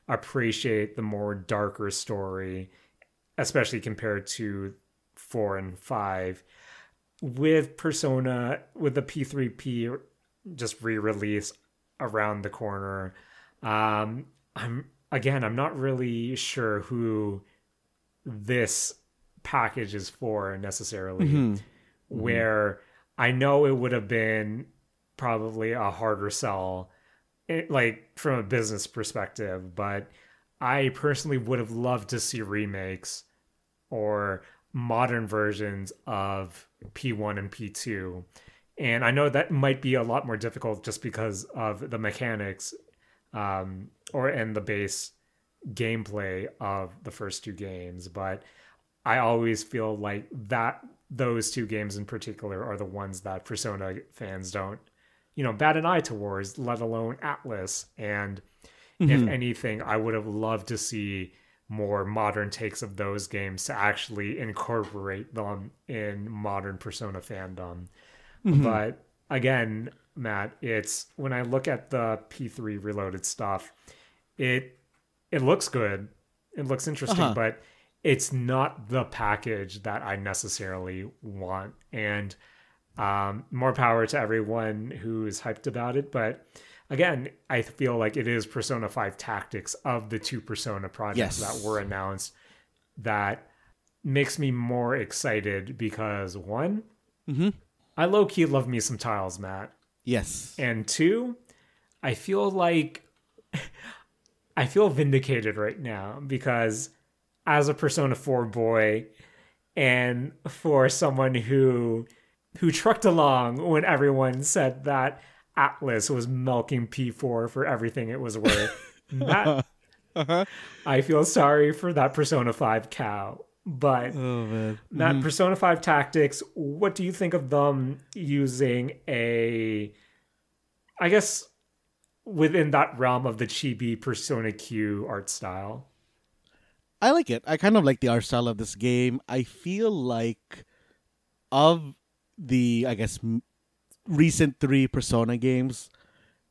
appreciate the more darker story, especially compared to 4 and 5, with Persona, with the P3P just re-release around the corner, I'm not really sure who this package is for necessarily. Where I know it would have been probably a harder sell, like from a business perspective, but I personally would have loved to see remakes or modern versions of P1 and P2. And I know that might be a lot more difficult just because of the mechanics and the base gameplay of the first two games. But I always feel like that those two games in particular are the ones that Persona fans don't, bat an eye towards, let alone Atlas. And if anything, I would have loved to see more modern takes of those games to actually incorporate them in modern Persona fandom. But again, Matt, it's when I look at the P3 Reloaded stuff, it looks good. It looks interesting, but it's not the package that I necessarily want. And more power to everyone who is hyped about it. But again, I feel like it is Persona 5 Tactics of the two Persona projects that were announced that makes me more excited because one, I low-key love me some Tiles, Matt. Yes. And two, I feel like I feel vindicated right now because as a Persona 4 boy and for someone who trucked along when everyone said that Atlas was milking P4 for everything it was worth. Matt, I feel sorry for that Persona 5 cow. But Oh man. Matt, Persona 5 Tactics, what do you think of them using a, I guess, within that realm of the chibi Persona Q art style? I like it. I kind of like the art style of this game. I feel like of the, I guess, recent 3 Persona games,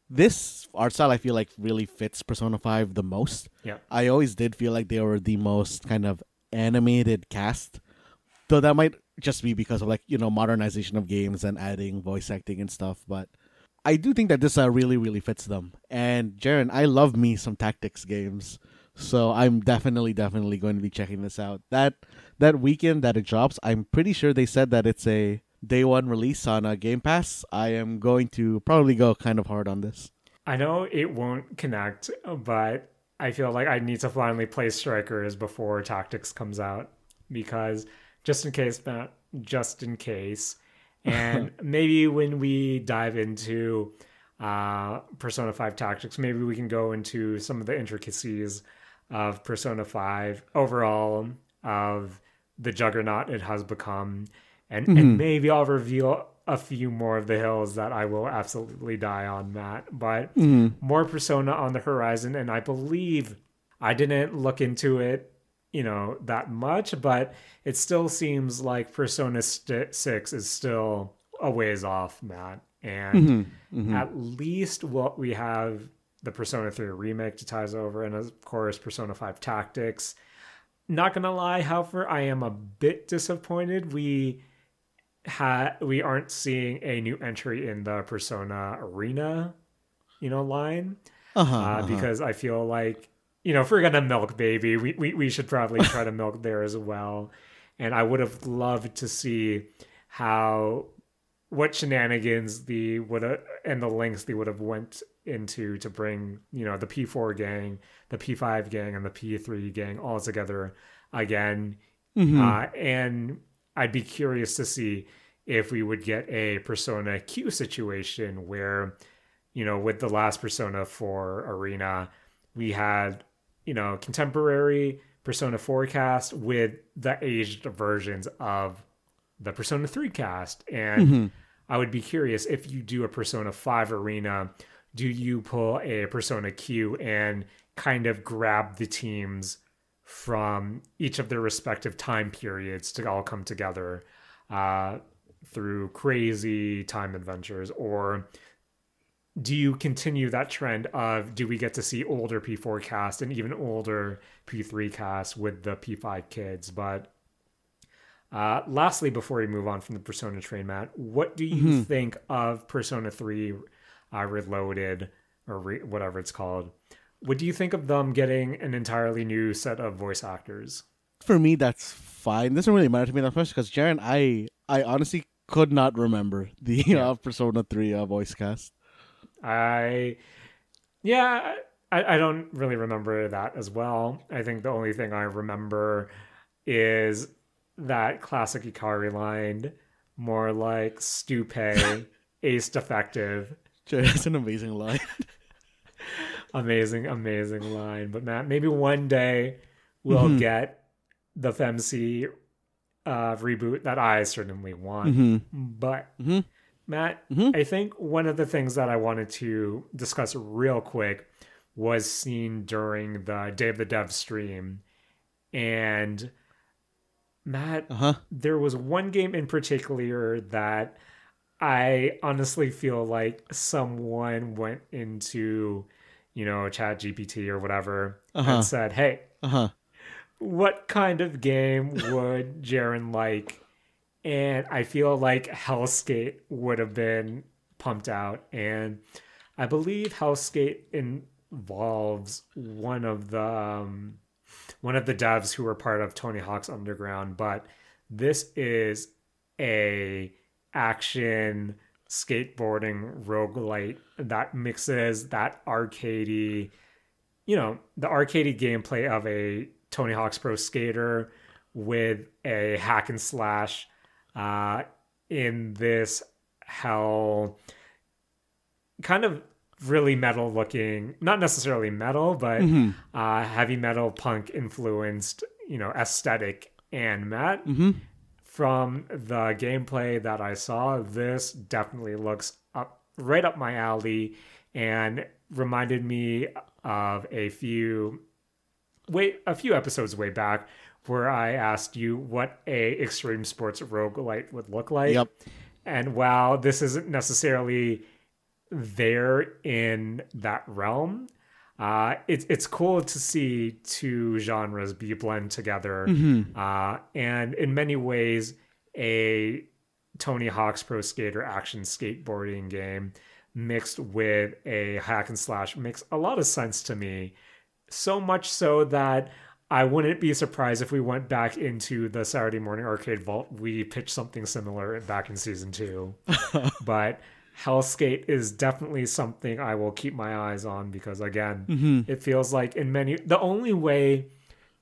this art style I feel like really fits Persona 5 the most. Yeah. I always did feel like they were the most kind of animated cast. Though that might just be because of modernization of games and adding voice acting and stuff, but I do think that this really, really fits them. And Jaren, I love me some tactics games. So I'm definitely going to be checking this out. That weekend that it drops, I'm pretty sure they said that it's a day 1 release on a Game Pass. I am going to probably go kind of hard on this. I know it won't connect, but I feel like I need to finally play Strikers before Tactics comes out, because just in case, Matt, just in case. And maybe when we dive into Persona 5 Tactics, maybe we can go into some of the intricacies of Persona 5 overall, of the juggernaut it has become. And maybe I'll reveal a few more of the hills that I will absolutely die on, Matt. But more Persona on the horizon, and I believe I didn't look into it, that much, but it still seems like Persona 6 is still a ways off, Matt. And at least what we have the Persona 3 remake to ties over, and of course Persona 5 Tactics. Not gonna lie, however, I am a bit disappointed we aren't seeing a new entry in the Persona Arena, line. Because I feel like, if we're gonna milk baby, we should probably try to milk there as well. And I would have loved to see what shenanigans and the lengths they would have went into to bring, the P4 gang, the P5 gang, and the P3 gang all together again. And I'd be curious to see if we would get a Persona Q situation where, with the last Persona 4 Arena, we had, contemporary Persona 4 cast with the aged versions of the Persona 3 cast. And I would be curious, if you do a Persona 5 Arena, do you pull a Persona Q and kind of grab the teams from each of their respective time periods to all come together through crazy time adventures? Or do you continue that trend of, do we get to see older P4 cast and even older P3 cast with the P5 kids? But lastly, before we move on from the Persona train, Matt, what do you think of Persona 3 Reloaded, or whatever it's called? What do you think of them getting an entirely new set of voice actors? For me, that's fine. It doesn't really matter to me that much because, Jaren, I honestly could not remember the Persona 3 voice cast. I don't really remember that as well. I think the only thing I remember is that classic Ikari line, more like Stupe, ace defective. That's an amazing line. amazing line. But Matt, maybe one day we'll get the FemC reboot that I certainly want. But Matt, I think one of the things that I wanted to discuss real quick was seen during the Day of the Dev stream. And Matt, there was one game in particular that I honestly feel like someone went into, Chat GPT or whatever and said, hey, what kind of game would Jaren like? And I feel like Helskate would have been pumped out. And I believe Helskate involves one of the devs who were part of Tony Hawk's Underground, but this is a action skateboarding roguelite that mixes that arcadey, the arcadey gameplay of a Tony Hawk's Pro Skater with a hack and slash in this hell kind of really metal looking, not necessarily metal, but heavy metal punk influenced, aesthetic. And Matt, from the gameplay that I saw, this definitely looks right up my alley and reminded me of a few episodes way back where I asked you what a extreme sports roguelite would look like. Yep. And while this isn't necessarily there in that realm, it's cool to see two genres be blended together. And in many ways, a Tony Hawk's Pro Skater action skateboarding game mixed with a hack and slash makes a lot of sense to me. So much so that I wouldn't be surprised if we went back into the Saturday Morning Arcade Vault. We pitched something similar back in season 2. But Helskate is definitely something I will keep my eyes on because, again, it feels like the only way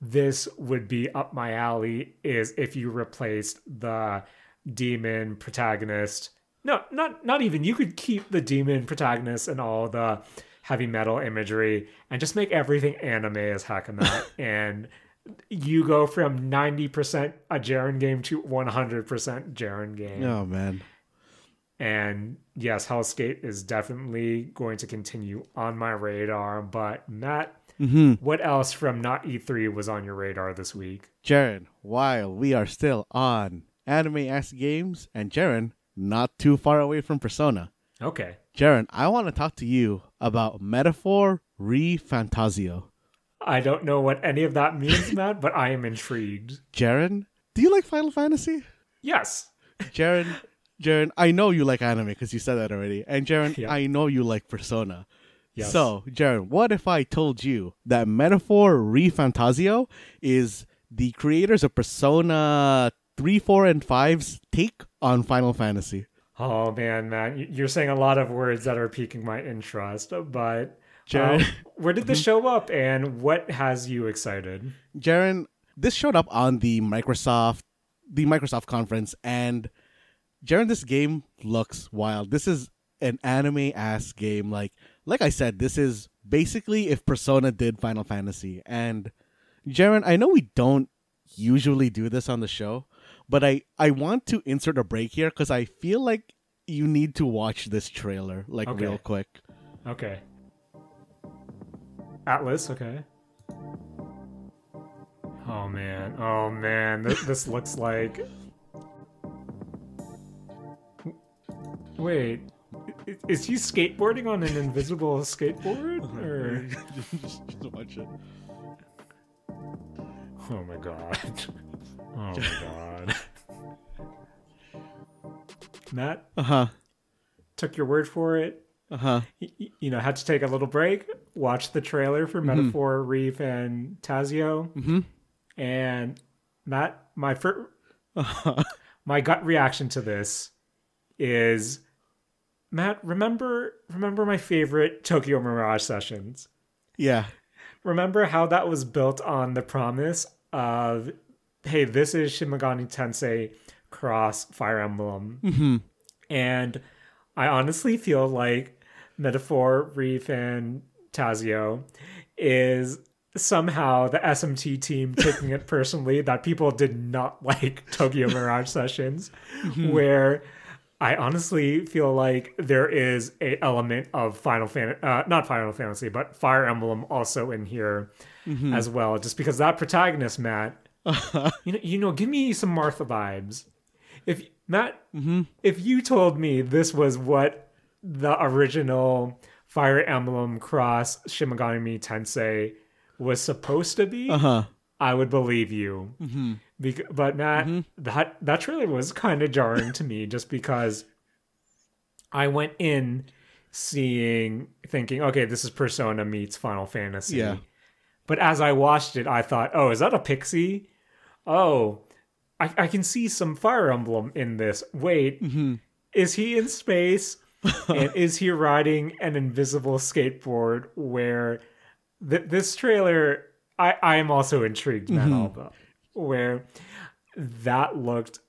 this would be up my alley is if you replaced the demon protagonist. No, not even. You could keep the demon protagonist and all the heavy metal imagery and just make everything anime as Hakamat. And you go from 90% a Jaren game to 100% Jaren game. Oh, man. And yes, Helskate is definitely going to continue on my radar. But Matt, what else from not E3 was on your radar this week? Jaren, while we are still on anime-ass games, and Jaren, not too far away from Persona. Okay. Jaren, I want to talk to you about Metaphor reFantazio. I don't know what any of that means, Matt, but I am intrigued. Jaren, do you like Final Fantasy? Yes. Jaren, I know you like anime because you said that already. And Jaren, Yeah. I know you like Persona. Yes. So, Jaren, what if I told you that Metaphor reFantazio is the creators of Persona 3, 4, and 5's take on Final Fantasy? Oh, man, Matt, you're saying a lot of words that are piquing my interest, but Jaren, where did this show up and what has you excited? Jaren, this showed up on the Microsoft conference, and Jaren, this game looks wild. This is an anime-ass game. Like I said, this is basically if Persona did Final Fantasy. And Jaren, I know we don't usually do this on the show, but I want to insert a break here because I feel like you need to watch this trailer, real quick. Okay. Atlas, okay. Oh, man. This looks like... Wait, is he skateboarding on an invisible skateboard? Or... just watch it. Oh my god. Oh my god. Matt? Took your word for it. Had to take a little break, watch the trailer for Metaphor reFantazio. And Matt, my gut reaction to this is, Matt, remember my favorite Tokyo Mirage sessions? Yeah. Remember how that was built on the promise of, hey, this is Shin Megami Tensei cross Fire Emblem. And I honestly feel like Metaphor reFantazio is somehow the SMT team taking it personally that people did not like Tokyo Mirage sessions, where I honestly feel like there is a element of not Final Fantasy, but Fire Emblem also in here as well. Just because that protagonist, Matt, give me some Martha vibes. If Matt, if you told me this was what the original Fire Emblem cross Shin Megami Tensei was supposed to be, I would believe you. But Matt, that trailer was kind of jarring to me just because I went in thinking, okay, this is Persona meets Final Fantasy. Yeah. But as I watched it, I thought, oh, is that a pixie? Oh, I can see some Fire Emblem in this. Wait, is he in space? And is he riding an invisible skateboard where this trailer I am also intrigued, Matt Alba, where that looked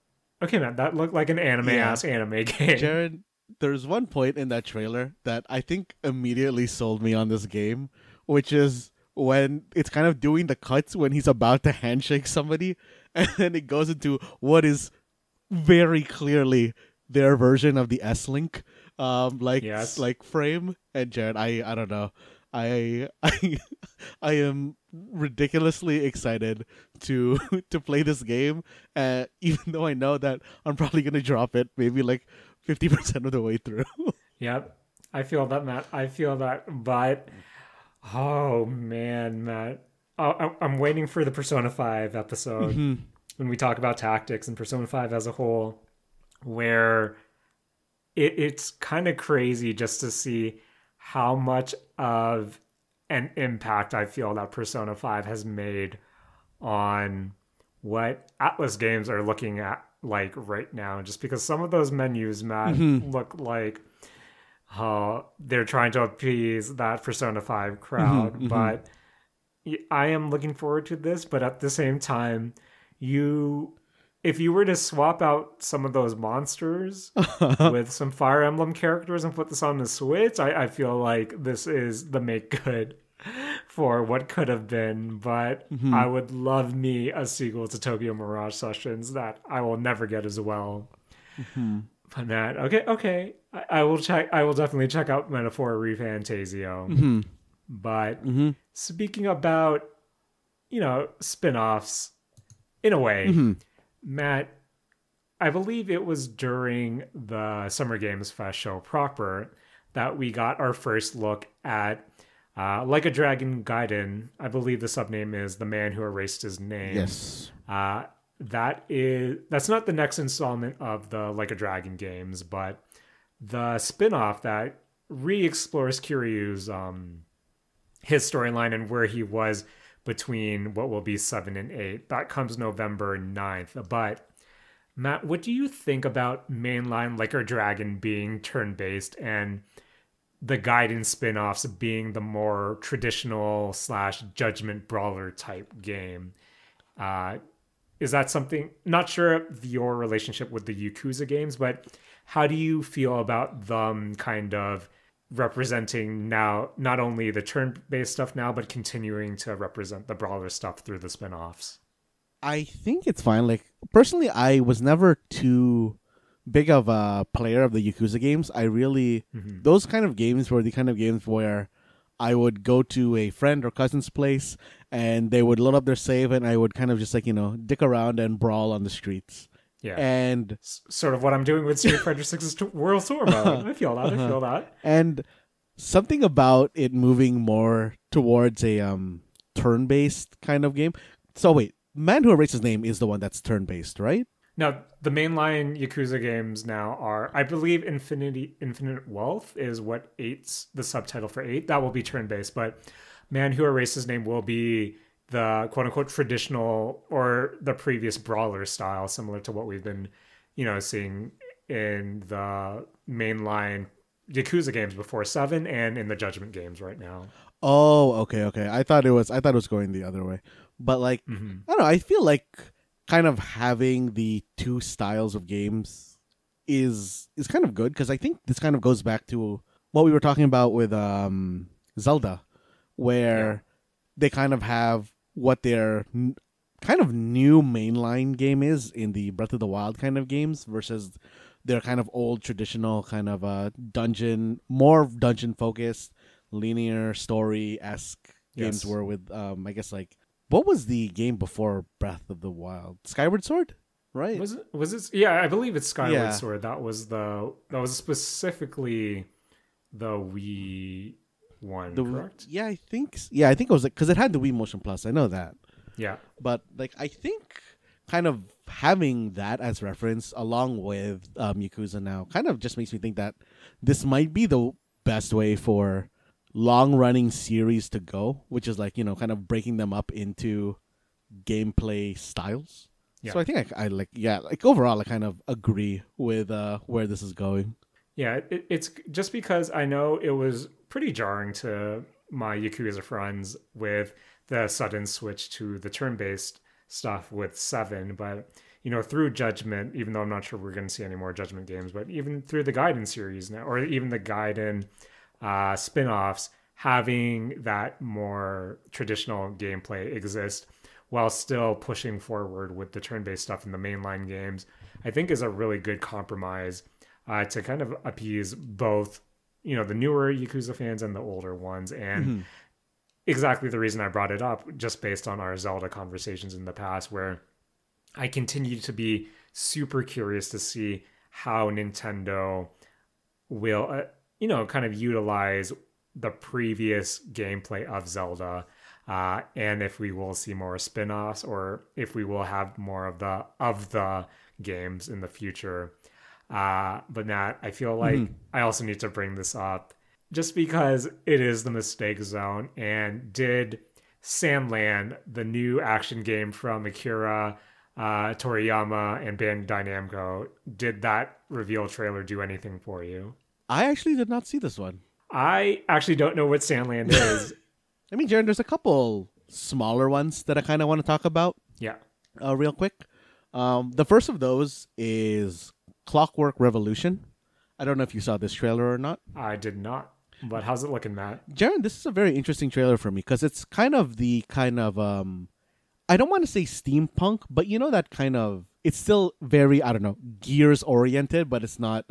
okay, man. That looked like an anime-ass anime game. Jaren, there's one point in that trailer that I think immediately sold me on this game, which is when it's kind of doing the cuts when he's about to handshake somebody, and then it goes into what is very clearly their version of the S-Link, like frame. And Jared, I don't know, I I am ridiculously excited to play this game, even though I know that I'm probably gonna drop it maybe like 50% of the way through. Yep, I feel that, Matt. I feel that, but oh man, Matt, I'm waiting for the Persona 5 episode when we talk about tactics and Persona 5 as a whole, where it's kind of crazy just to see how much of an impact I feel that Persona 5 has made on what Atlas games are looking at like right now. Just because some of those menus, Matt, look like they're trying to appease that Persona 5 crowd. But I am looking forward to this, but at the same time, if you were to swap out some of those monsters with some Fire Emblem characters and put this on the Switch, I feel like this is the make good for what could have been. But I would love me a sequel to Tokyo Mirage Sessions that I will never get as well. But Matt, okay, I will check. I will definitely check out Metaphor reFantazio. But speaking about, spin-offs, in a way, Matt, I believe it was during the Summer Games Fest show proper that we got our first look at Like a Dragon Gaiden. I believe the subname is The Man Who Erased His Name. Yes. That's not the next installment of the Like a Dragon games, but the spin-off that re-explores Kiryu's his storyline and where he was between what will be 7 and 8. That comes November 9th. But Matt, what do you think about mainline Like a Dragon being turn-based and the Gaiden spin-offs being the more traditional / judgment brawler type game? Is that something, not sure of your relationship with the Yakuza games, but how do you feel about them kind of representing now not only the turn-based stuff now, but continuing to represent the brawler stuff through the spin-offs? I think it's fine. Like, personally, I was never too big of a player of the Yakuza games. I really, those kind of games were the kind of games where I would go to a friend or cousin's place and they would load up their save and I would kind of just dick around and brawl on the streets. Yeah. And sort of what I'm doing with Street Fighter 6's World Tour mode. I feel that. And something about it moving more towards a turn-based kind of game. So wait, Man Who Erased His Name is the one that's turn-based, right? No, the mainline Yakuza games now are, I believe, Infinite Wealth is what 8's the subtitle for 8. That will be turn-based, but Man Who Erased His Name will be the quote-unquote traditional or the previous brawler style, similar to what we've been, seeing in the mainline Yakuza games before 7 and in the Judgment games right now. Oh, okay. I thought it was going the other way. But I don't know, I feel like kind of having the two styles of games is kind of good, because I think this kind of goes back to what we were talking about with Zelda, where they kind of have what their kind of new mainline game is in the Breath of the Wild kind of games versus their kind of old traditional kind of more dungeon focused, linear story-esque games were with I guess what was the game before Breath of the Wild? Skyward Sword, right? Was it? Yeah, I believe it's Skyward Sword. That was specifically the Wii one, correct? Yeah, I think it was because it had the Wii Motion Plus. I know that. Yeah, but I think kind of having that as reference along with Yakuza now kind of just makes me think that this might be the best way for long-running series to go, which is kind of breaking them up into gameplay styles. Yeah. So I think I overall I kind of agree with where this is going. Yeah, it's just because I know it was pretty jarring to my Yakuza friends with the sudden switch to the turn-based stuff with 7, but through Judgment, even though I'm not sure we're going to see any more Judgment games, but even through the Gaiden series now, or even the Gaiden spin-offs, having that more traditional gameplay exist while still pushing forward with the turn-based stuff in the mainline games, I think is a really good compromise to kind of appease both, the newer Yakuza fans and the older ones. And exactly the reason I brought it up, just based on our Zelda conversations in the past, where I continue to be super curious to see how Nintendo will, kind of utilize the previous gameplay of Zelda, and if we will see more spin-offs or if we will have more of the games in the future. But Matt, I feel like I also need to bring this up just because it is the mistake zone. And did Sandland, the new action game from Akira Toriyama and Bandai Namco, did that reveal trailer do anything for you? I actually did not see this one. I actually don't know what Sandland is. I mean, Jaren, there's a couple smaller ones that I kind of want to talk about. Yeah. Real quick. The first of those is Clockwork Revolution. I don't know if you saw this trailer or not. I did not. But how's it looking, Matt? Jaren, this is a very interesting trailer for me because it's kind of I don't want to say steampunk, but that kind of, it's still very, I don't know, Gears oriented, but it's not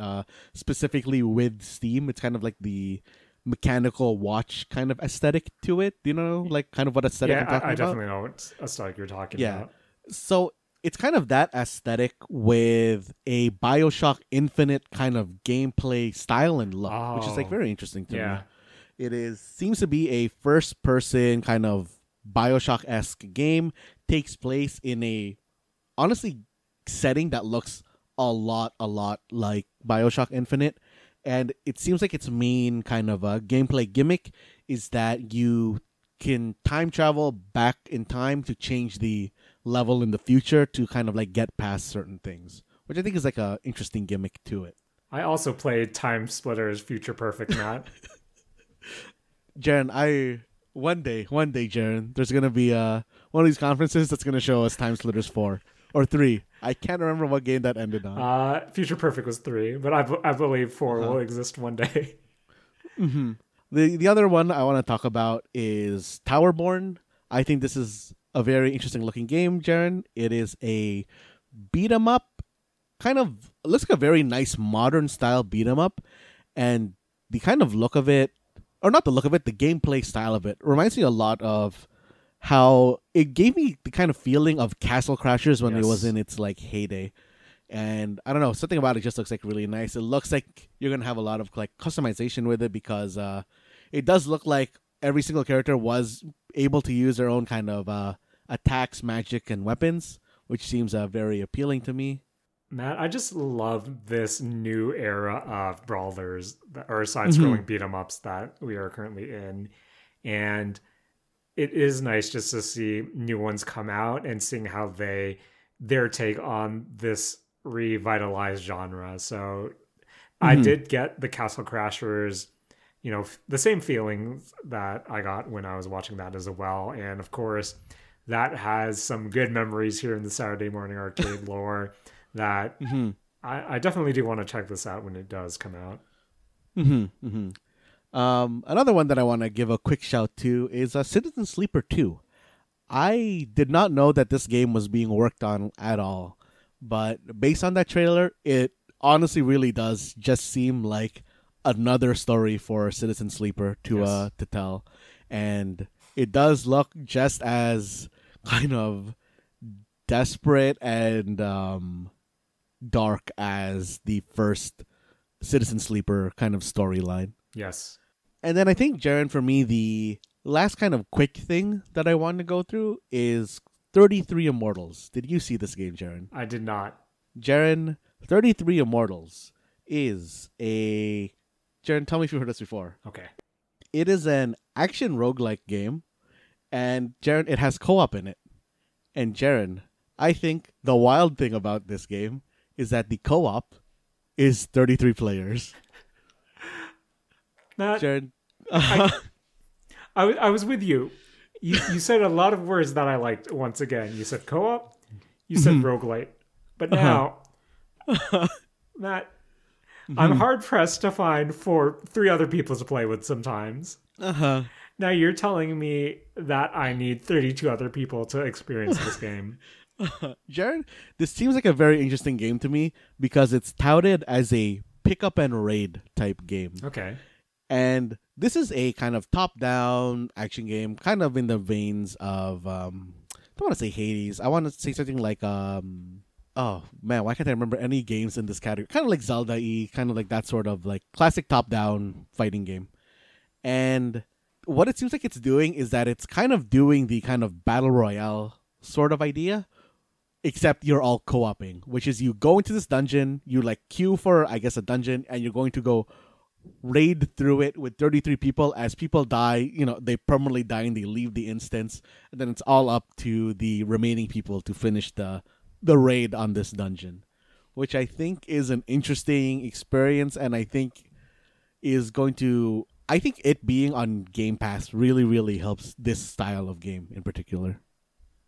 specifically with steam. It's kind of like the mechanical watch kind of aesthetic to it. Do you know, like kind of what aesthetic I'm talking about? I definitely know what aesthetic you're talking about. So it's kind of that aesthetic with a BioShock Infinite kind of gameplay style and look, which is like very interesting to me. It seems to be a first person kind of BioShock-esque game, takes place in a honestly setting that looks a lot like BioShock Infinite. And it seems like its main kind of a gameplay gimmick is that you can time travel back in time to change the level in the future to kind of like get past certain things, which I think is like a interesting gimmick to it. I also played Time Splitters Future Perfect, Matt. Jaren, one day, Jaren, there's gonna be one of these conferences that's gonna show us Time Splitters 4 or 3. I can't remember what game that ended on. Future Perfect was 3, but I believe 4 will exist one day. The other one I want to talk about is Towerborn. I think this is a very interesting looking game, Jaren. It is a beat 'em up, kind of looks like a very nice modern style beat 'em up, and the kind of look of it, or not the look of it, the gameplay style of it reminds me a lot of how it gave me the kind of feeling of Castle Crashers when it was in its like heyday. And I don't know, something about it just looks like really nice. It looks like you're gonna have a lot of like customization with it because it does look like every single character was able to use their own kind of attacks, magic, and weapons, which seems very appealing to me. Matt, I just love this new era of brawlers or side-scrolling beat-em-ups that we are currently in. And it is nice just to see new ones come out and seeing how their take on this revitalized genre. So I did get the Castle Crashers, the same feelings that I got when I was watching that as well. And of course, that has some good memories here in the Saturday Morning Arcade lore that I definitely do want to check this out when it does come out. Another one that I want to give a quick shout to is Citizen Sleeper 2. I did not know that this game was being worked on at all, but based on that trailer, it honestly really does just seem like another story for Citizen Sleeper to tell, and it does look just as kind of desperate and dark as the first Citizen Sleeper kind of storyline. Yes. And then I think, Jaren, for me, the last kind of quick thing that I want to go through is 33 Immortals. Did you see this game, Jaren? I did not. Jaren, 33 Immortals is a... Jaren, tell me if you've heard this before. Okay. It is an action roguelike game, and Jaren, it has co-op in it. And Jaren, I think the wild thing about this game is that the co-op is 33 players. Matt, Jaren, I was with you. You said a lot of words that I liked. Once again, you said co-op, you said roguelite, but now, Matt, I'm hard pressed to find three other people to play with sometimes. Now you're telling me that I need 32 other people to experience this game. Jaren, this seems like a very interesting game to me because it's touted as a pick up and raid type game. Okay. And this is a kind of top-down action game, kind of in the veins of, I don't want to say Hades. I want to say something like, oh man, why can't I remember any games in this category? Kind of like Zelda-y, kind of like that sort of like classic top-down fighting game. And what it seems like it's doing is that it's kind of doing the kind of battle royale sort of idea, except you're all co-oping, which is you go into this dungeon, you like queue for, I guess, a dungeon, and you're going to go raid through it with 33 people. As people die, they permanently die and they leave the instance, and then it's all up to the remaining people to finish the raid on this dungeon, which I think is an interesting experience, and I think it being on Game Pass really, really helps this style of game in particular.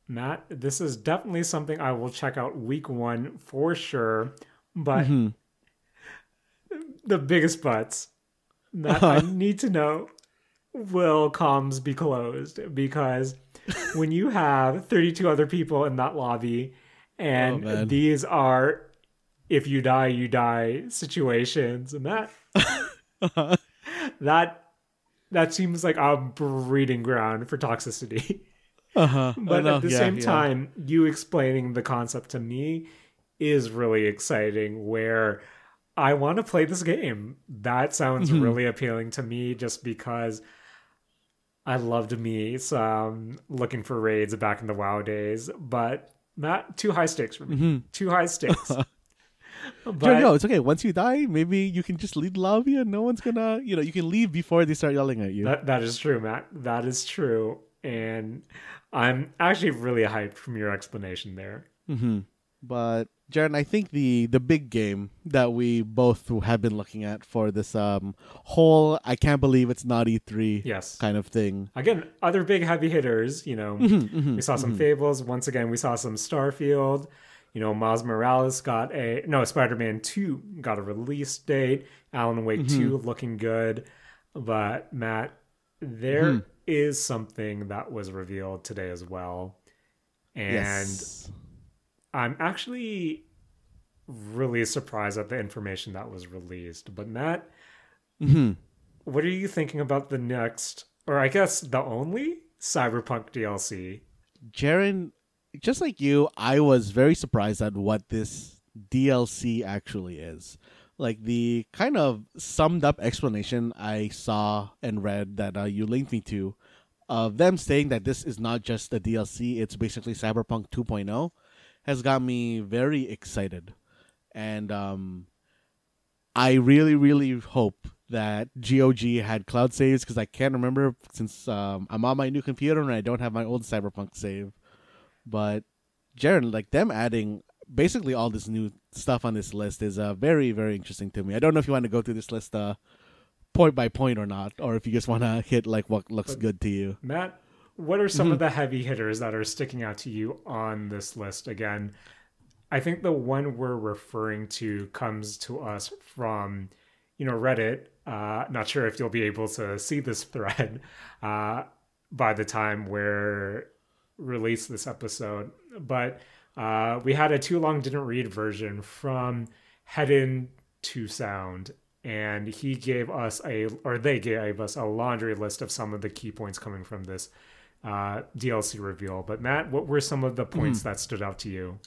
Matt, this is definitely something I will check out week 1 for sure, but the biggest buts, Matt, I need to know, will comms be closed? Because when you have 32 other people in that lobby, and these are if you die, you die situations, and that seems like a breeding ground for toxicity. But at the same time, you explaining the concept to me is really exciting, where I want to play this game. That sounds really appealing to me, just because I loved me some looking for raids back in the WoW days, but not too high stakes for me. Too high stakes. But no, it's okay. Once you die, maybe you can just leave the lobby and no one's gonna, you can leave before they start yelling at you. That is true, Matt. That is true. And I'm actually really hyped from your explanation there. But Jaren, I think the big game that we both have been looking at for this whole I can't believe it's not E3 kind of thing. Again, other big heavy hitters, we saw some Fables. Once again, we saw some Starfield. Miles Morales Spider-Man 2 got a release date. Alan Wake 2 looking good. But Matt, there is something that was revealed today as well. And I'm actually really surprised at the information that was released. But Matt, what are you thinking about the next, or I guess the only, Cyberpunk DLC? Jaren, just like you, I was very surprised at what this DLC actually is. Like the kind of summed up explanation I saw and read that you linked me to, of them saying that this is not just a DLC, it's basically Cyberpunk 2.0, has got me very excited. And I really, really hope that GOG had cloud saves, because I can't remember since I'm on my new computer and I don't have my old Cyberpunk save. But Jaren, like them adding basically all this new stuff on this list is very, very interesting to me. I don't know if you want to go through this list point by point or not, or if you just want to hit like what looks good to you. Matt, what are some of the heavy hitters that are sticking out to you on this list? Again, I think the one we're referring to comes to us from, Reddit. Not sure if you'll be able to see this thread by the time we're release this episode, but we had a too long didn't read version from Head to Sound, and they gave us a laundry list of some of the key points coming from this DLC reveal. But Matt, what were some of the points that stood out to you?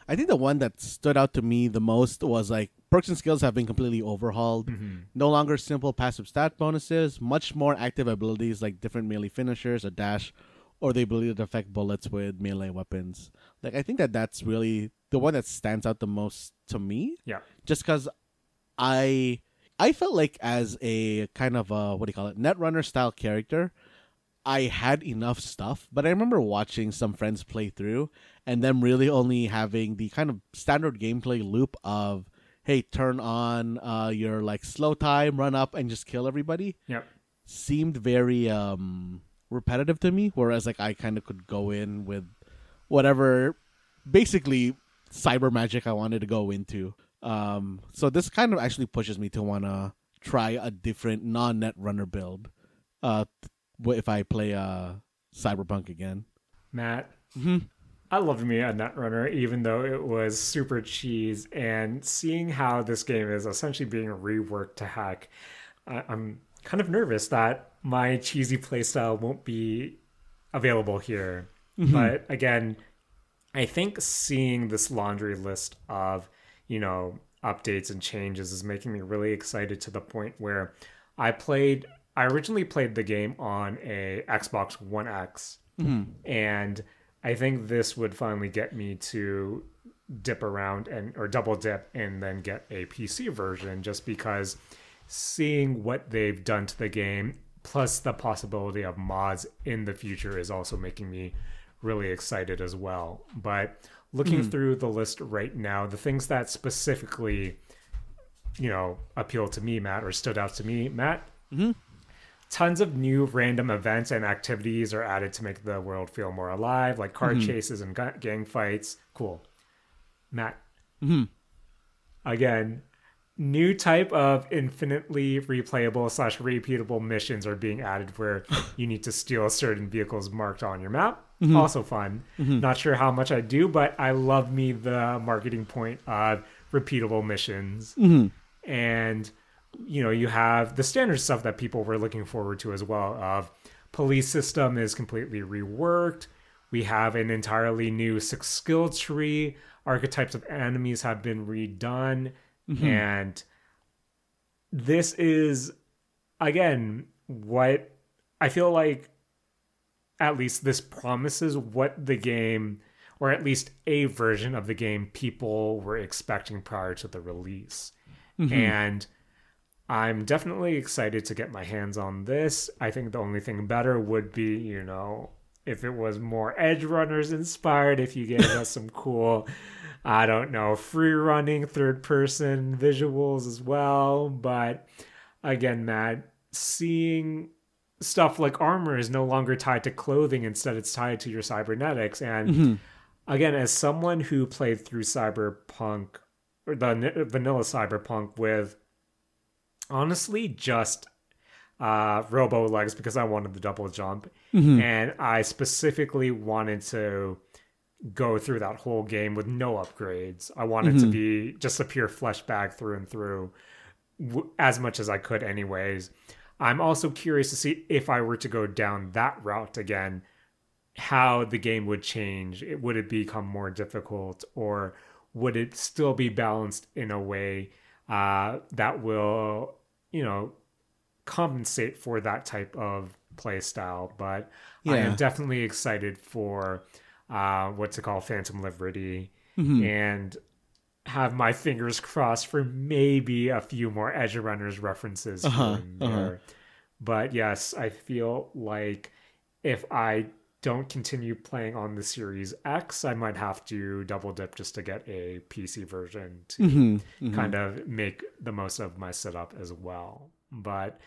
I think the one that stood out to me the most was like perks and skills have been completely overhauled. No longer simple passive stat bonuses, much more active abilities like different melee finishers, a dash, or the ability to affect bullets with melee weapons. Like, I think that's really the one that stands out the most to me. Yeah. Just because I felt like as a kind of a, Netrunner style character, I had enough stuff. But I remember watching some friends play through and them really only having the kind of standard gameplay loop of, hey, turn on your like slow time, run up and just kill everybody. Yep. Seemed very repetitive to me. Whereas like I kind of could go in with whatever, basically cyber magic I wanted to go into. So this kind of actually pushes me to want to try a different non-Netrunner build. If I play Cyberpunk again. Matt, I loved me a Netrunner, even though it was super cheese. And seeing how this game is essentially being reworked to heck, I'm kind of nervous that my cheesy playstyle won't be available here. But again, I think seeing this laundry list of, updates and changes is making me really excited to the point where I originally played the game on a Xbox One X, and I think this would finally get me to dip around or double dip and then get a PC version, just because seeing what they've done to the game plus the possibility of mods in the future is also making me really excited as well. But looking through the list right now, the things that specifically, appeal to me, Matt, or stood out to me, Matt, tons of new random events and activities are added to make the world feel more alive, like card chases and gang fights. Cool. Matt. Again, new type of infinitely replayable / repeatable missions are being added where you need to steal certain vehicles marked on your map. Also fun. Not sure how much I do, but I love me the marketing point of repeatable missions. And you have the standard stuff that people were looking forward to as well. Of police system is completely reworked. We have an entirely new 6 skill tree. Archetypes of enemies have been redone. And this is, again, what I feel like at least this promises what the game, or at least a version of the game, people were expecting prior to the release. And I'm definitely excited to get my hands on this. I think the only thing better would be, if it was more Edge Runners inspired, if you gave us some cool, I don't know, free running third person visuals as well. But again, Matt, seeing stuff like armor is no longer tied to clothing. Instead, it's tied to your cybernetics. And again, as someone who played through Cyberpunk, or the vanilla Cyberpunk, with honestly just robo legs because I wanted the double jump, and I specifically wanted to go through that whole game with no upgrades. I wanted to be just a pure flesh bag through and through, as much as I could anyways. I'm also curious to see, if I were to go down that route again, how the game would change. Would it become more difficult, or would it still be balanced in a way that will, compensate for that type of play style? But I am definitely excited for Phantom Liberty, and have my fingers crossed for maybe a few more Edge Runners references here and there. But yes, I feel like if I don't continue playing on the Series X, I might have to double dip just to get a PC version to kind of make the most of my setup as well. But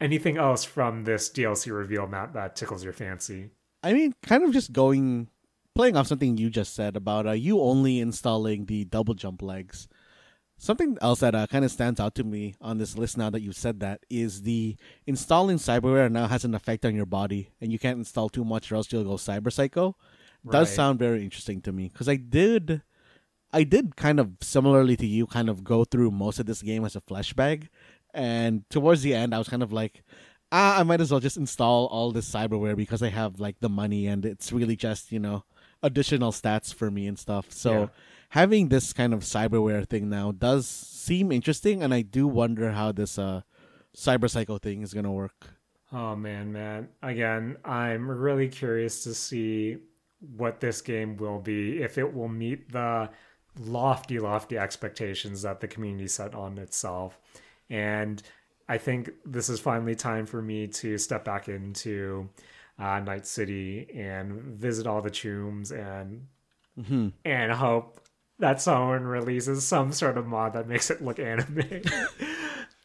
anything else from this DLC reveal, Matt, that tickles your fancy? I mean, kind of just playing off something you just said about you only installing the double jump legs. Something else that kind of stands out to me on this list now that you've said that is the installing cyberware now has an effect on your body, and you can't install too much or else you'll go cyber psycho. Right. Does sound very interesting to me, because I did kind of similarly to you kind of go through most of this game as a flesh bag, and towards the end I was kind of like, I might as well just install all this cyberware because I have like the money and it's really just, additional stats for me and stuff. So having this kind of cyberware thing now does seem interesting, and I do wonder how this cyber psycho thing is going to work. Oh man. Again, I'm really curious to see what this game will be, if it will meet the lofty expectations that the community set on itself. And I think this is finally time for me to step back into Night City and visit all the tombs and hope that someone releases some sort of mod that makes it look anime.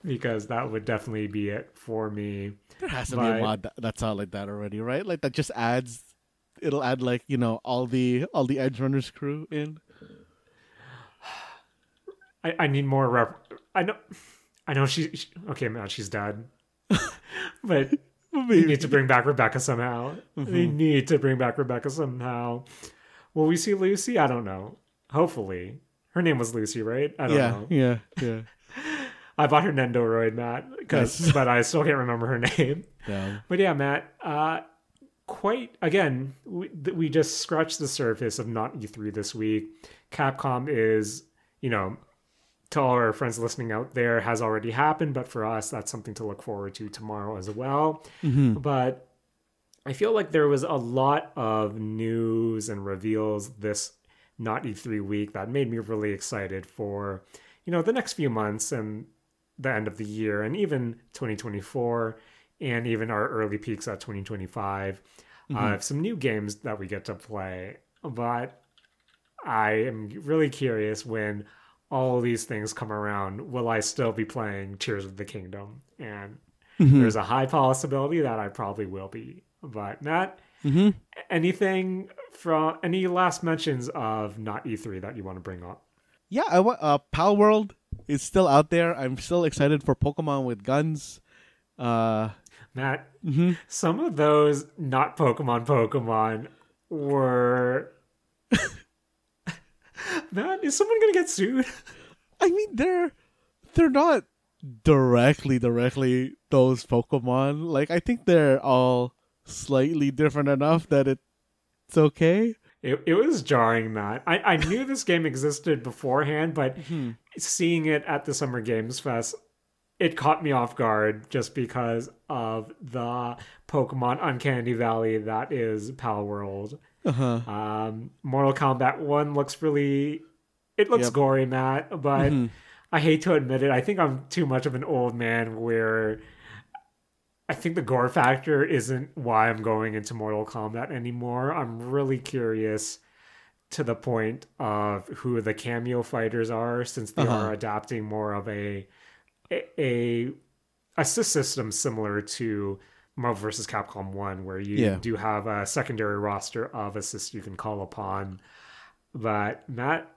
because that would definitely be it for me. There has to be a mod that's out like that already, right? Like that just adds. It'll add like all the Edge Runners crew in. I need more I know she okay, man, she's dead. But they need to bring back Rebecca somehow. They need to bring back Rebecca somehow. Will we see Lucy? I don't know. Hopefully. Her name was Lucy, right? I don't know. Yeah. I bought her Nendoroid, Matt, but I still can't remember her name. Yeah. But yeah, Matt, we just scratched the surface of not E3 this week. Capcom is, to all our friends listening out there, has already happened, but for us, that's something to look forward to tomorrow as well. But I feel like there was a lot of news and reveals this not E3 week that made me really excited for, the next few months and the end of the year and even 2024 and even our early peaks at 2025. Some new games that we get to play. But I am really curious when all these things come around, will I still be playing Tears of the Kingdom? And there's a high possibility that I probably will be. But Matt, anything from any last mentions of not E3 that you want to bring up? Yeah, Pal World is still out there. I'm still excited for Pokemon with guns. Matt, some of those not Pokemon were... Matt, is someone gonna get sued? I mean, they're not directly those Pokemon. Like, I think they're all slightly different enough that it's okay. It was jarring, Matt. I knew this game existed beforehand, but seeing it at the Summer Games Fest, it caught me off guard just because of the Pokemon Uncanny Valley that is Pal World. Mortal Kombat 1 looks gory, Matt, but I hate to admit it. I think I'm too much of an old man where I think the gore factor isn't why I'm going into Mortal Kombat anymore. I'm really curious to the point of who the cameo fighters are, since they are adapting more of a assist system similar to Marvel vs. Capcom 1, where you do have a secondary roster of assists you can call upon. But Matt,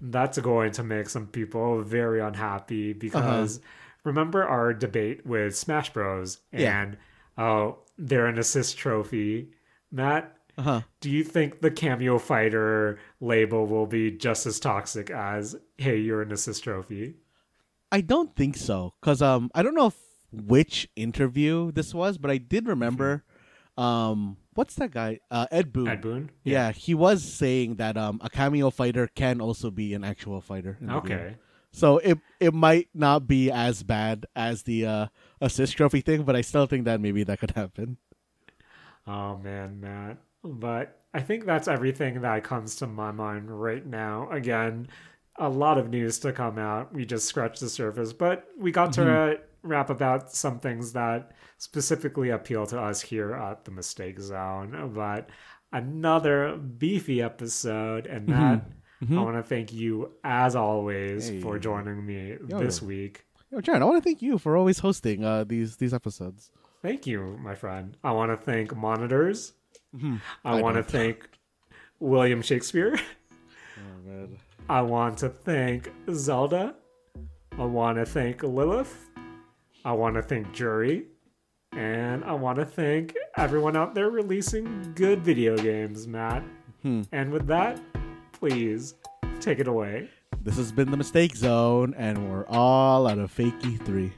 that's going to make some people very unhappy because remember our debate with Smash Bros. And they're an assist trophy. Matt, do you think the cameo fighter label will be just as toxic as, hey, you're an assist trophy? I don't think so, because I don't know which interview this was, but I did remember what's that guy? Ed Boon. Ed Boon? Yeah, he was saying that a cameo fighter can also be an actual fighter. Okay. So it might not be as bad as the assist trophy thing, but I still think that maybe that could happen. Oh man, Matt. But I think that's everything that comes to my mind right now. Again, a lot of news to come out. We just scratched the surface, but we got to rap about some things that specifically appeal to us here at the Mistake Zone. But another beefy episode, and Matt, I want to thank you as always for joining me this week. Jaren, I want to thank you for always hosting these episodes. Thank you, my friend. I want to thank monitors. I want to thank William Shakespeare. Oh man. I want to thank Zelda. I want to thank Lilith. I want to thank Jury. And I want to thank everyone out there releasing good video games, Matt. And with that, please take it away. This has been the Mistake Zone, and we're all out of fake E3.